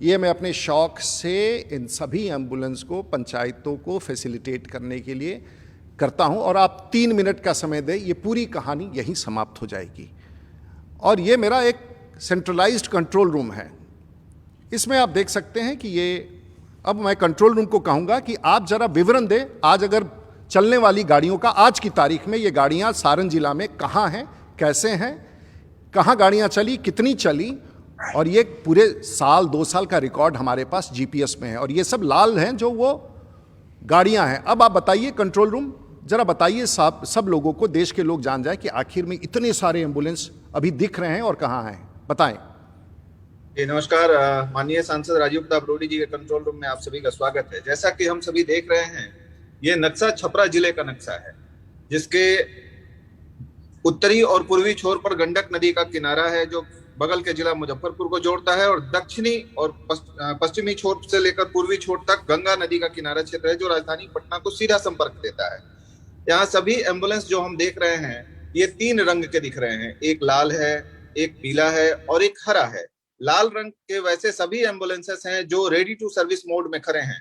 ये मैं अपने शौक से इन सभी एम्बुलेंस को पंचायतों को फैसिलिटेट करने के लिए करता हूं, और आप 3 मिनट का समय दें, ये पूरी कहानी यहीं समाप्त हो जाएगी। और ये मेरा एक सेंट्रलाइज्ड कंट्रोल रूम है। इसमें आप देख सकते हैं कि ये, अब मैं कंट्रोल रूम को कहूंगा कि आप जरा विवरण दें, आज अगर चलने वाली गाड़ियों का, आज की तारीख में ये गाड़ियां सारण जिला में कहां हैं, कैसे हैं, कहां गाड़ियां चली, कितनी चली, और ये पूरे साल 2 साल का रिकॉर्ड हमारे पास जीपीएस में है। और ये सब लाल हैं जो वो गाड़ियां हैं। अब आप बताइए कंट्रोल रूम, जरा बताइए सब लोगों को, देश के लोग जान जाए कि आखिर में इतने सारे एम्बुलेंस अभी दिख रहे हैं और कहां हैं, बताएं। नमस्कार, माननीय सांसद राजीव प्रताप रूडी जी के कंट्रोल रूम में आप सभी का स्वागत है। जैसा कि हम सभी देख रहे हैं, ये नक्शा छपरा जिले का नक्शा है, जिसके उत्तरी और पूर्वी छोर पर गंडक नदी का किनारा है जो बगल के जिला मुजफ्फरपुर को जोड़ता है, और दक्षिणी और पश्चिमी छोर से लेकर पूर्वी छोर तक गंगा नदी का किनारा क्षेत्र है जो राजधानी पटना को सीधा संपर्क देता है। यहाँ सभी एम्बुलेंस जो हम देख रहे हैं ये 3 रंग के दिख रहे हैं, एक लाल है, एक पीला है और एक हरा है। लाल रंग के वैसे सभी एम्बुलेंसेस हैं जो रेडी टू सर्विस मोड में खड़े हैं।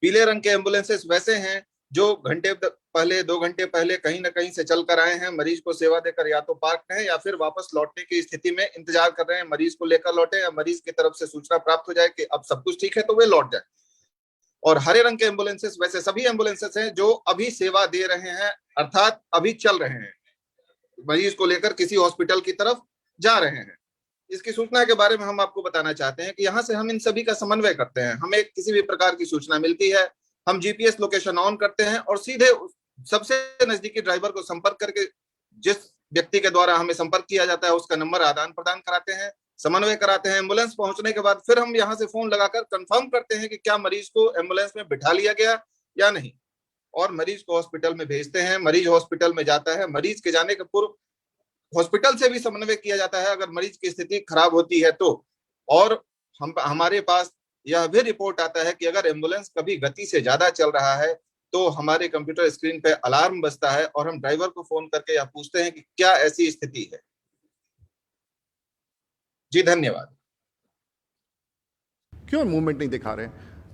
पीले रंग के एम्बुलेंसेस वैसे हैं जो घंटे पहले 2 घंटे पहले कहीं ना कहीं से चल कर आए हैं, मरीज को सेवा देकर या तो पार्क हैं या फिर वापस लौटने की स्थिति में इंतजार कर रहे हैं, मरीज को लेकर लौटे या मरीज की तरफ से सूचना प्राप्त हो जाए कि अब सब कुछ ठीक है तो वे लौट जाए। और हरे रंग के एम्बुलेंसेस वैसे सभी एम्बुलेंसेस हैं जो अभी सेवा दे रहे हैं, अर्थात अभी चल रहे हैं, मरीज को लेकर किसी हॉस्पिटल की तरफ जा रहे हैं। इसकी सूचना के बारे में हम आपको बताना चाहते हैं कि यहाँ से हम इन सभी का समन्वय करते हैं। हमें किसी भी प्रकार की सूचना मिलती है, हम जीपीएस लोकेशन ऑन करते हैं और सीधे सबसे नजदीकी ड्राइवर को संपर्क करके जिस व्यक्ति के द्वारा हमें संपर्क किया जाता है उसका नंबर आदान प्रदान कराते हैं, समन्वय कराते हैं। एम्बुलेंस पहुंचने के बाद फिर हम यहाँ से फोन लगाकर कंफर्म करते हैं कि क्या मरीज को एम्बुलेंस में बिठा लिया गया या नहीं, और मरीज को हॉस्पिटल में भेजते हैं। मरीज हॉस्पिटल में जाता है, मरीज के जाने के पूर्व हॉस्पिटल से भी समन्वय किया जाता है अगर मरीज की स्थिति खराब होती है तो। और हमारे पास यह भी रिपोर्ट आता है कि अगर एम्बुलेंस कभी गति से ज्यादा चल रहा है तो हमारे कंप्यूटर स्क्रीन पे अलार्म बजता है और हम ड्राइवर को फोन करके यह पूछते हैं कि क्या ऐसी स्थिति है। जी धन्यवाद। क्यों मूवमेंट नहीं दिखा रहे?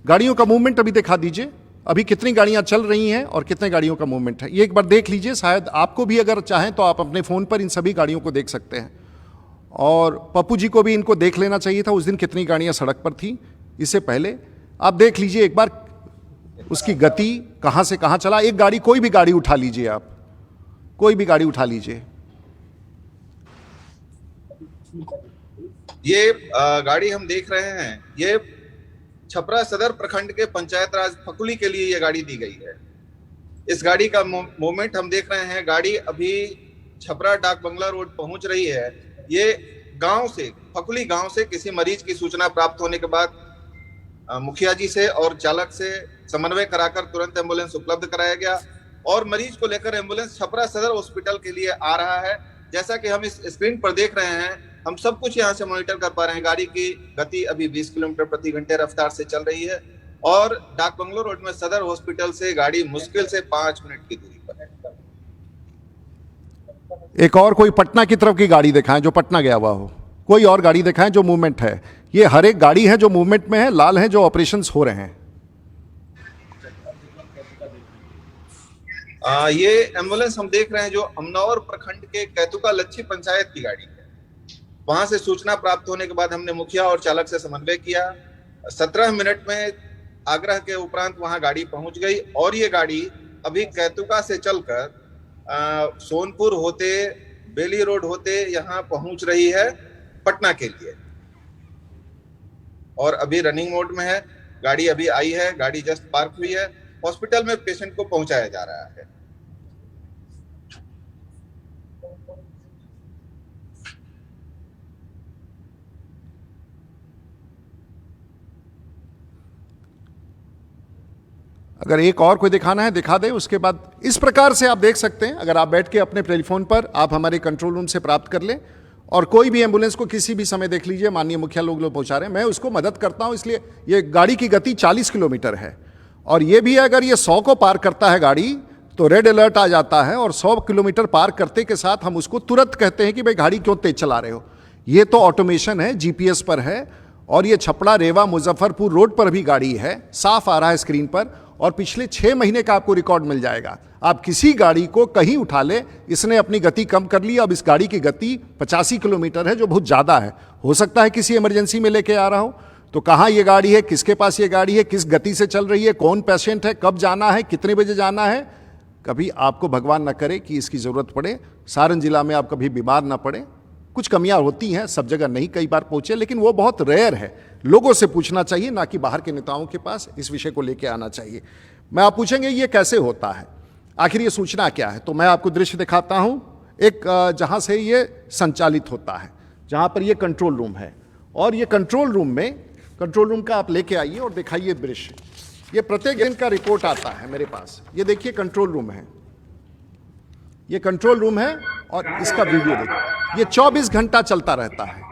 गाड़ियों का मूवमेंट अभी दिखा दीजिए, अभी कितनी गाड़ियां चल रही हैं और कितने गाड़ियों का मूवमेंट है, ये एक बार देख लीजिए। शायद आपको भी अगर चाहें तो आप अपने फ़ोन पर इन सभी गाड़ियों को देख सकते हैं। और पप्पू जी को भी इनको देख लेना चाहिए था, उस दिन कितनी गाड़ियां सड़क पर थी इससे पहले। आप देख लीजिए एक बार उसकी गति कहां से कहां चला। एक गाड़ी, कोई भी गाड़ी उठा लीजिए, आप कोई भी गाड़ी उठा लीजिए। ये गाड़ी हम देख रहे हैं, ये छपरा सदर प्रखंड के पंचायत राज फकुली के लिए ये गाड़ी दी गई है। इस गाड़ी का मूवमेंट हम देख रहे हैं। गाड़ी अभी छपरा डाक बंगला रोड पहुंच रही है। ये गांव से, फकुली गांव से किसी मरीज की सूचना प्राप्त होने के बाद मुखिया जी से और चालक से समन्वय कराकर तुरंत एम्बुलेंस उपलब्ध कराया गया और मरीज को लेकर एम्बुलेंस छपरा सदर हॉस्पिटल के लिए आ रहा है। जैसा कि हम इस स्क्रीन पर देख रहे हैं, हम सब कुछ यहाँ से मॉनिटर कर पा रहे हैं। गाड़ी की गति अभी 20 किलोमीटर प्रति घंटे रफ्तार से चल रही है और डाक बंगलो रोड में सदर हॉस्पिटल से गाड़ी मुश्किल से 5 मिनट की दूरी पर है। एक और कोई पटना की तरफ की गाड़ी दिखाएं जो पटना गया हुआ हो, कोई और गाड़ी दिखाएं जो मूवमेंट है। ये हर एक गाड़ी है जो मूवमेंट में है, लाल है जो ऑपरेशंस हो रहे हैं। ये एम्बुलेंस हम देख रहे हैं जो अमनौर प्रखंड के कैतुका लच्छी पंचायत की गाड़ी है। वहां से सूचना प्राप्त होने के बाद हमने मुखिया और चालक से समन्वय किया। 17 मिनट में आग्रह के उपरांत वहां गाड़ी पहुंच गई और ये गाड़ी अभी कैतुका से चलकर सोनपुर होते, बेली रोड होते यहाँ पहुंच रही है पटना के लिए और अभी रनिंग मोड में है। गाड़ी अभी आई है, गाड़ी जस्ट पार्क हुई है, हॉस्पिटल में पेशेंट को पहुंचाया जा रहा है। अगर एक और कोई दिखाना है दिखा दे। उसके बाद इस प्रकार से आप देख सकते हैं, अगर आप बैठ के अपने टेलीफोन पर आप हमारे कंट्रोल रूम से प्राप्त कर लें और कोई भी एम्बुलेंस को किसी भी समय देख लीजिए। माननीय मुखिया लोग पहुंचा रहे हैं, मैं उसको मदद करता हूं, इसलिए ये गाड़ी की गति 40 किलोमीटर है और ये भी है अगर ये 100 को पार करता है गाड़ी तो रेड अलर्ट आ जाता है और 100 किलोमीटर पार करते के साथ हम उसको तुरंत कहते हैं कि भाई गाड़ी क्यों तेज चला रहे हो। ये तो ऑटोमेशन है, जीपीएस पर है और ये छपड़ा रेवा मुजफ्फरपुर रोड पर भी गाड़ी है, साफ आ रहा है स्क्रीन पर और पिछले 6 महीने का आपको रिकॉर्ड मिल जाएगा। आप किसी गाड़ी को कहीं उठा ले, इसने अपनी गति कम कर ली। अब इस गाड़ी की गति 85 किलोमीटर है जो बहुत ज़्यादा है। हो सकता है किसी इमरजेंसी में लेके आ रहा हो, तो कहाँ ये गाड़ी है, किसके पास ये गाड़ी है, किस गति से चल रही है, कौन पेशेंट है, कब जाना है, कितने बजे जाना है। कभी आपको भगवान न करे कि इसकी ज़रूरत पड़े, सारण जिला में आप कभी बीमार ना पड़े। कुछ कमियां होती हैं, सब जगह नहीं कई बार पहुंचे, लेकिन वो बहुत रेयर है। लोगों से पूछना चाहिए, ना कि बाहर के नेताओं के पास इस विषय को लेकर आना चाहिए। मैं आप पूछेंगे ये कैसे होता है, आखिर ये सूचना क्या है, तो मैं आपको दृश्य दिखाता हूं एक जहां से ये संचालित होता है, जहां पर ये कंट्रोल रूम है और ये कंट्रोल रूम का आप लेके आइए और दिखाइए दृश्य। ये प्रत्येक दिन का रिपोर्ट आता है मेरे पास। ये देखिए कंट्रोल रूम है, ये कंट्रोल रूम है और इसका वीडियो देखिए। ये 24 घंटा चलता रहता है।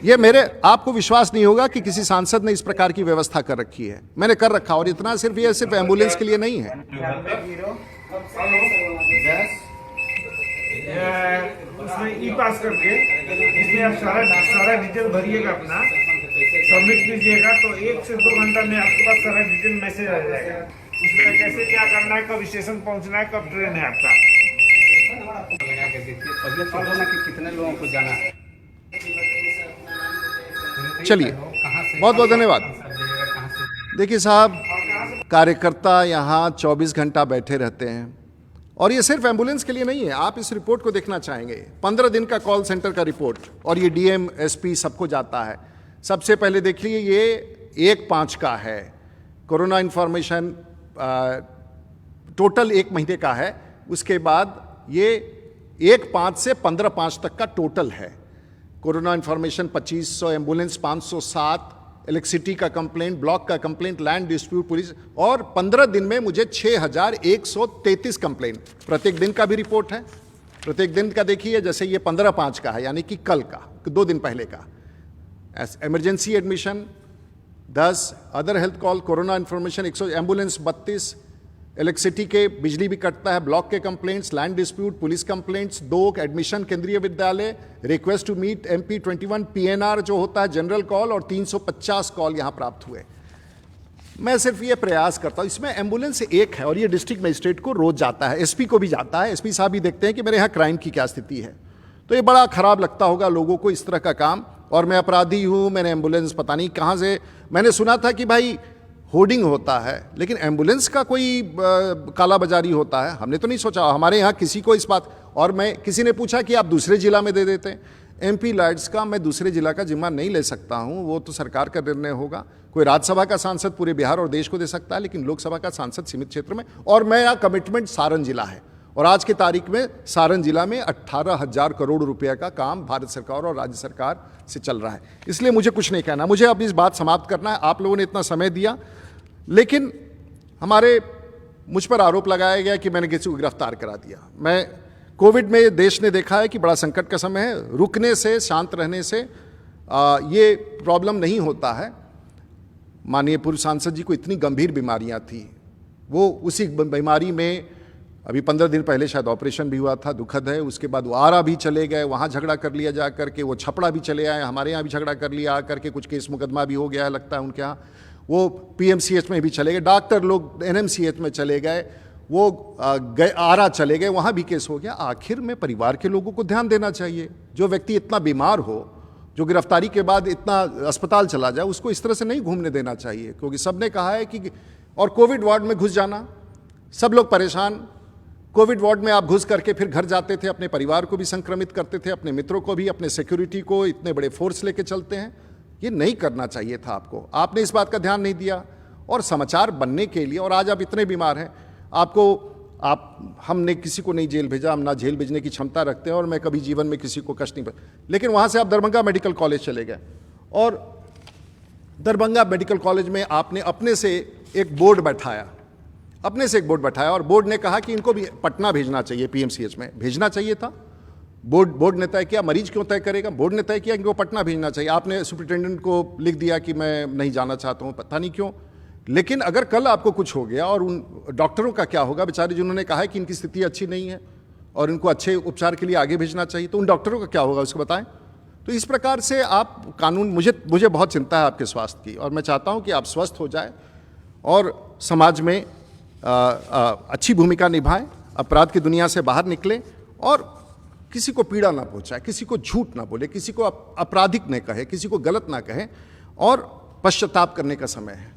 ये मेरे आपको विश्वास नहीं होगा कि किसी सांसद ने इस प्रकार की व्यवस्था कर रखी है। मैंने कर रखा और इतना सिर्फ एम्बुलेंस के लिए नहीं है। ई पास करके इसमें आप सारा डिटेल भरिएगा, अपना सबमिट कीजिएगा, तो 1 से 2 घंटा में आपके पास सारा डिटेल मैसेज आ जाएगा। उसमें कैसे क्या करना है, कब स्टेशन पहुंचना है, कब ट्रेन है आपका। कितने लोगों को जाना है। चलिए, बहुत बहुत धन्यवाद। देखिए साहब, कार्यकर्ता यहाँ 24 घंटा बैठे रहते हैं, और ये सिर्फ एम्बुलेंस के लिए नहीं है। आप इस रिपोर्ट को देखना चाहेंगे, 15 दिन का कॉल सेंटर का रिपोर्ट, और ये डीएम एसपी सबको जाता है। सबसे पहले देखिए, ये 1/5 का है कोरोना इन्फॉर्मेशन, टोटल 1 महीने का है। उसके बाद ये 1/5 से 15/5 तक का टोटल है। कोरोना इन्फॉर्मेशन 2500, एम्बुलेंस 507, इलेक्ट्रिसिटी का कंप्लेंट, ब्लॉक का कंप्लेंट, लैंड डिस्प्यूट पुलिस, और 15 दिन में मुझे 6133 कंप्लेंट। प्रत्येक दिन का भी रिपोर्ट है, प्रत्येक दिन का देखिए। जैसे ये 15/5 का है, यानी कि कल का, 2 दिन पहले का। Emergency admission 10, other health call, corona information 100, ambulance 32, electricity के बिजली भी कटता है, ब्लॉक के complaints, land dispute, police complaints 2, admission Kendriya Vidyalaya, request to meet MP 21, PNR जो होता है जनरल कॉल, और 350 कॉल यहाँ प्राप्त हुए। मैं सिर्फ ये प्रयास करता हूँ, इसमें एम्बुलेंस एक है, और ये डिस्ट्रिक्ट मजिस्ट्रेट को रोज जाता है, SP को भी जाता है। SP साहब भी देखते हैं कि मेरे यहाँ क्राइम की क्या स्थिति है। तो ये बड़ा खराब लगता होगा लोगों को इस तरह का काम। और मैं अपराधी हूँ, मैंने एम्बुलेंस पता नहीं कहाँ से, मैंने सुना था कि भाई होर्डिंग होता है, लेकिन एम्बुलेंस का कोई काला बाजारी होता है, हमने तो नहीं सोचा। हमारे यहाँ किसी को इस बात, और मैं किसी ने पूछा कि आप दूसरे जिला में दे देते हैं। MP लाइट्स का मैं दूसरे जिला का जिम्मा नहीं ले सकता हूँ, वो तो सरकार का निर्णय होगा। कोई राज्यसभा का सांसद पूरे बिहार और देश को दे सकता है, लेकिन लोकसभा का सांसद सीमित क्षेत्र में। और मेरा कमिटमेंट सारण जिला है, और आज की तारीख में सारण जिला में 18,000 करोड़ रुपए का काम भारत सरकार और राज्य सरकार से चल रहा है। इसलिए मुझे कुछ नहीं कहना, मुझे अब इस बात समाप्त करना है। आप लोगों ने इतना समय दिया, लेकिन मुझ पर आरोप लगाया गया कि मैंने किसी को गिरफ्तार करा दिया। मैं कोविड में देश ने देखा है कि बड़ा संकट का समय है, रुकने से, शांत रहने से ये प्रॉब्लम नहीं होता है। माननीय पूर्व सांसद जी को इतनी गंभीर बीमारियां थी, वो उसी बीमारी में अभी 15 दिन पहले शायद ऑपरेशन भी हुआ था, दुखद है। उसके बाद वो आरा भी चले गए, वहाँ झगड़ा कर लिया जा करके, वो छपड़ा भी चले आए, हमारे यहाँ भी झगड़ा कर लिया आ करके, कुछ केस मुकदमा भी हो गया है लगता है उनके यहाँ। वो PMCH में भी चले गए, डॉक्टर लोग NMCH में चले गए, वो आरा चले गए, वहाँ भी केस हो गया। आखिर में परिवार के लोगों को ध्यान देना चाहिए। जो व्यक्ति इतना बीमार हो, जो गिरफ्तारी के बाद इतना अस्पताल चला जाए, उसको इस तरह से नहीं घूमने देना चाहिए, क्योंकि सबने कहा है कि, और कोविड वार्ड में घुस जाना, सब लोग परेशान। कोविड वार्ड में आप घुस करके फिर घर जाते थे, अपने परिवार को भी संक्रमित करते थे, अपने मित्रों को भी, अपने सिक्योरिटी को इतने बड़े फोर्स लेके चलते हैं। ये नहीं करना चाहिए था आपको, आपने इस बात का ध्यान नहीं दिया। और समाचार बनने के लिए, और आज आप इतने बीमार हैं, हमने किसी को नहीं जेल भेजा, हम ना जेल भेजने की क्षमता रखते हैं, और मैं कभी जीवन में किसी को कष्ट नहीं। लेकिन वहाँ से आप दरभंगा मेडिकल कॉलेज चले गए, और दरभंगा मेडिकल कॉलेज में आपने अपने से एक बोर्ड बैठाया, और बोर्ड ने कहा कि इनको भी पटना भेजना चाहिए, PMCH में भेजना चाहिए था। बोर्ड ने तय किया, मरीज क्यों तय करेगा, बोर्ड ने तय किया इनको पटना भेजना चाहिए। आपने सुपरिटेंडेंट को लिख दिया कि मैं नहीं जाना चाहता हूँ, पता नहीं क्यों। लेकिन अगर कल आपको कुछ हो गया, और उन डॉक्टरों का क्या होगा बेचारे, जिन्होंने कहा है कि इनकी स्थिति अच्छी नहीं है और इनको अच्छे उपचार के लिए आगे भेजना चाहिए, तो उन डॉक्टरों का क्या होगा उसको बताएं। तो इस प्रकार से आप कानून, मुझे बहुत चिंता है आपके स्वास्थ्य की, और मैं चाहता हूँ कि आप स्वस्थ हो जाए और समाज में अच्छी भूमिका निभाएं, अपराध की दुनिया से बाहर निकले, और किसी को पीड़ा ना पहुंचाए, किसी को झूठ ना बोले, किसी को आपराधिक न कहे, किसी को गलत ना कहे। और पश्चाताप करने का समय है।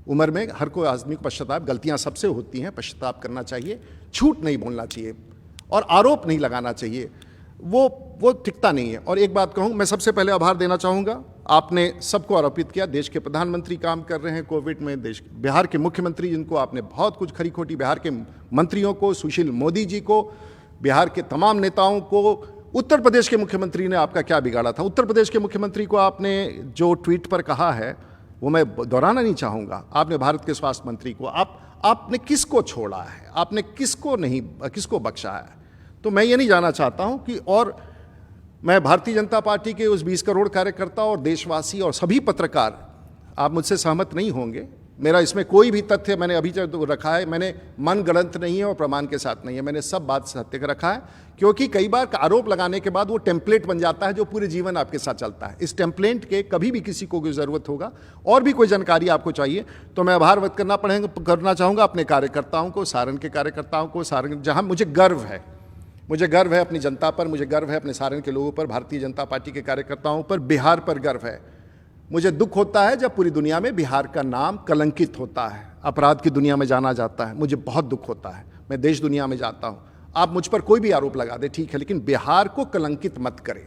उम्र में हर कोई आदमी को पश्चाताप, गलतियां सबसे होती हैं, पश्चाताप करना चाहिए, झूठ नहीं बोलना चाहिए, और आरोप नहीं लगाना चाहिए, वो टिकता नहीं है। और एक बात कहूँ, मैं सबसे पहले आभार देना चाहूँगा, आपने सबको आरोपित किया। देश के प्रधानमंत्री काम कर रहे हैं कोविड में, बिहार के मुख्यमंत्री जिनको आपने बहुत कुछ खरी खोटी, बिहार के मंत्रियों को, सुशील मोदी जी को, बिहार के तमाम नेताओं को, उत्तर प्रदेश के मुख्यमंत्री ने आपका क्या बिगाड़ा था। उत्तर प्रदेश के मुख्यमंत्री को आपने जो ट्वीट पर कहा है वो मैं दोहराना नहीं चाहूँगा। आपने भारत के स्वास्थ्य मंत्री को, आपने किसको छोड़ा है, आपने किसको बख्शा है। तो मैं ये नहीं जानना चाहता हूँ कि, और मैं भारतीय जनता पार्टी के उस 20 करोड़ कार्यकर्ता और देशवासी और सभी पत्रकार, आप मुझसे सहमत नहीं होंगे मेरा इसमें कोई भी तथ्य मैंने अभी जो रखा है, मैंने मन गलत नहीं है और प्रमाण के साथ नहीं है, मैंने सब बात सत्य का रखा है। क्योंकि कई बार आरोप लगाने के बाद वो टेम्पलेट बन जाता है जो पूरे जीवन आपके साथ चलता है। इस टेम्पलेट के कभी भी किसी को कोई ज़रूरत होगा और भी कोई जानकारी आपको चाहिए तो मैं आभार व्यक्त करना चाहूँगा अपने कार्यकर्ताओं को, सारण के कार्यकर्ताओं को, सारण जहाँ मुझे गर्व है अपनी जनता पर, मुझे गर्व है अपने सारण के लोगों पर, भारतीय जनता पार्टी के कार्यकर्ताओं पर, बिहार पर गर्व है। मुझे दुख होता है जब पूरी दुनिया में बिहार का नाम कलंकित होता है, अपराध की दुनिया में जाना जाता है, मुझे बहुत दुख होता है। मैं देश दुनिया में जाता हूँ, आप मुझ पर कोई भी आरोप लगा दे ठीक है, लेकिन बिहार को कलंकित मत करें,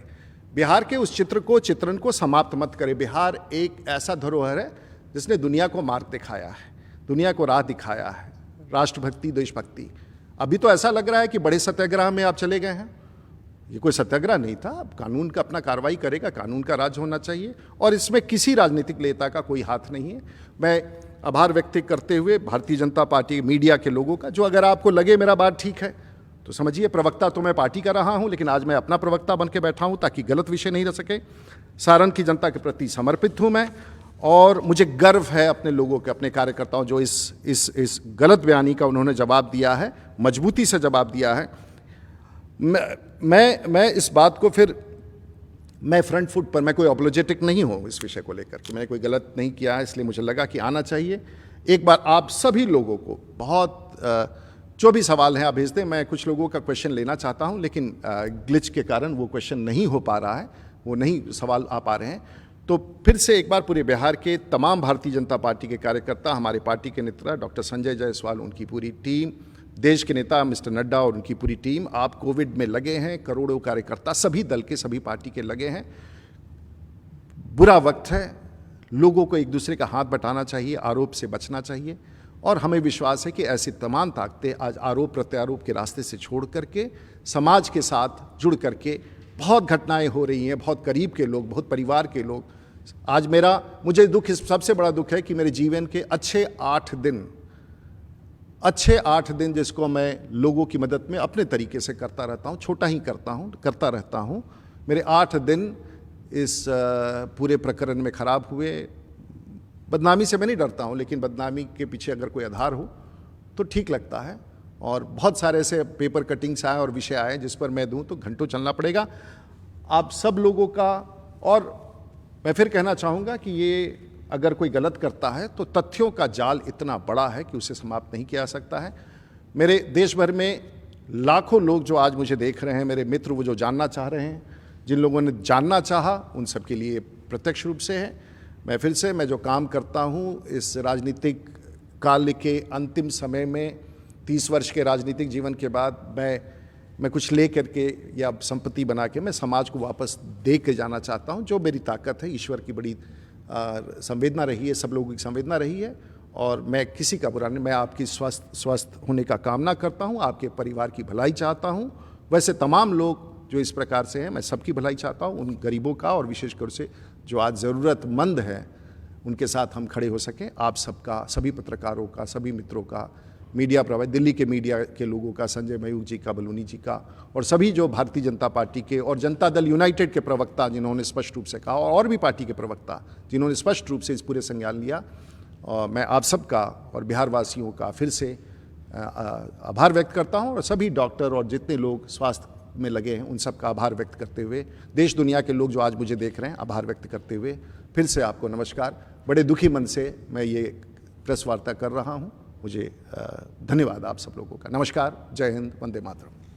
बिहार के उस चित्रण को समाप्त मत करें। बिहार एक ऐसा धरोहर है जिसने दुनिया को मार्ग दिखाया है, दुनिया को राह दिखाया है, राष्ट्रभक्ति, देशभक्ति। अभी तो ऐसा लग रहा है कि बड़े सत्याग्रह में आप चले गए हैं, ये कोई सत्याग्रह नहीं था। अब कानून का अपना कार्रवाई करेगा, कानून का राज होना चाहिए और इसमें किसी राजनीतिक नेता का कोई हाथ नहीं है। मैं आभार व्यक्त करते हुए भारतीय जनता पार्टी मीडिया के लोगों का, जो अगर आपको लगे मेरा बात ठीक है तो समझिए, प्रवक्ता तो मैं पार्टी का रहा हूं, लेकिन आज मैं अपना प्रवक्ता बन के बैठा हूं ताकि गलत विषय नहीं रह सके। सारण की जनता के प्रति समर्पित हूं मैं और मुझे गर्व है अपने लोगों के, अपने कार्यकर्ताओं जो इस गलत बयानी का उन्होंने जवाब दिया है, मजबूती से जवाब दिया है। मैं इस बात को फिर मैं फ्रंट फुट पर, मैं कोई अपोलोजेटिक नहीं हूँ इस विषय को लेकर कि मैंने कोई गलत नहीं किया है, इसलिए मुझे लगा कि आना चाहिए। एक बार आप सभी लोगों को बहुत जो भी सवाल हैं आप भेज दें, मैं कुछ लोगों का क्वेश्चन लेना चाहता हूं लेकिन ग्लिच के कारण वो क्वेश्चन नहीं हो पा रहा है, वो नहीं सवाल आ पा रहे हैं। तो फिर से एक बार पूरे बिहार के तमाम भारतीय जनता पार्टी के कार्यकर्ता, हमारे पार्टी के नेता डॉक्टर संजय जायसवाल, उनकी पूरी टीम, देश के नेता मिस्टर नड्डा और उनकी पूरी टीम, आप कोविड में लगे हैं, करोड़ों कार्यकर्ता सभी दल के, सभी पार्टी के लगे हैं। बुरा वक्त है, लोगों को एक दूसरे का हाथ बटाना चाहिए, आरोप से बचना चाहिए और हमें विश्वास है कि ऐसी तमाम ताकतें आज आरोप प्रत्यारोप के रास्ते से छोड़ करके समाज के साथ जुड़ करके, बहुत घटनाएं हो रही हैं, बहुत करीब के लोग, बहुत परिवार के लोग, आज मुझे दुख, इस सबसे बड़ा दुख है कि मेरे जीवन के अच्छे 8 दिन जिसको मैं लोगों की मदद में अपने तरीके से करता रहता हूँ, छोटा ही करता रहता हूँ, मेरे 8 दिन इस पूरे प्रकरण में खराब हुए। बदनामी से मैं नहीं डरता हूँ, लेकिन बदनामी के पीछे अगर कोई आधार हो तो ठीक लगता है। और बहुत सारे ऐसे पेपर कटिंग्स आए और विषय आए जिस पर मैं दूं तो घंटों चलना पड़ेगा आप सब लोगों का। और मैं फिर कहना चाहूँगा कि ये अगर कोई गलत करता है तो तथ्यों का जाल इतना बड़ा है कि उसे समाप्त नहीं किया जा सकता है। मेरे देश भर में लाखों लोग जो आज मुझे देख रहे हैं, मेरे मित्र वो जो जानना चाह रहे हैं, जिन लोगों ने जानना चाहा उन सब के लिए प्रत्यक्ष रूप से है। मैं जो काम करता हूँ इस राजनीतिक काल के अंतिम समय में, 30 वर्ष के राजनीतिक जीवन के बाद मैं कुछ ले करके या संपत्ति बना के मैं समाज को वापस दे के जाना चाहता हूँ। जो मेरी ताकत है, ईश्वर की बड़ी संवेदना रही है, सब लोगों की संवेदना रही है और मैं किसी का बुरा नहीं, मैं आपकी स्वस्थ होने का कामना करता हूँ, आपके परिवार की भलाई चाहता हूँ। वैसे तमाम लोग जो इस प्रकार से हैं, मैं सबकी भलाई चाहता हूँ, उन गरीबों का और विशेषकर से जो आज ज़रूरतमंद है उनके साथ हम खड़े हो सकें। आप सबका, सभी पत्रकारों का, सभी मित्रों का, मीडिया प्रभारी, दिल्ली के मीडिया के लोगों का, संजय मयूख जी का, बलूनी जी का और सभी जो भारतीय जनता पार्टी के और जनता दल यूनाइटेड के प्रवक्ता जिन्होंने स्पष्ट रूप से कहा और भी पार्टी के प्रवक्ता जिन्होंने स्पष्ट रूप से इस पूरे संज्ञान लिया, और मैं आप सबका और बिहार वासियों का फिर से आभार व्यक्त करता हूँ। और सभी डॉक्टर और जितने लोग स्वास्थ्य में लगे हैं उन सब का आभार व्यक्त करते हुए, देश दुनिया के लोग जो आज मुझे देख रहे हैं, आभार व्यक्त करते हुए फिर से आपको नमस्कार। बड़े दुखी मन से मैं ये प्रेस वार्ता कर रहा हूँ। मुझे धन्यवाद आप सब लोगों का। नमस्कार, जय हिंद, वंदे मातरम।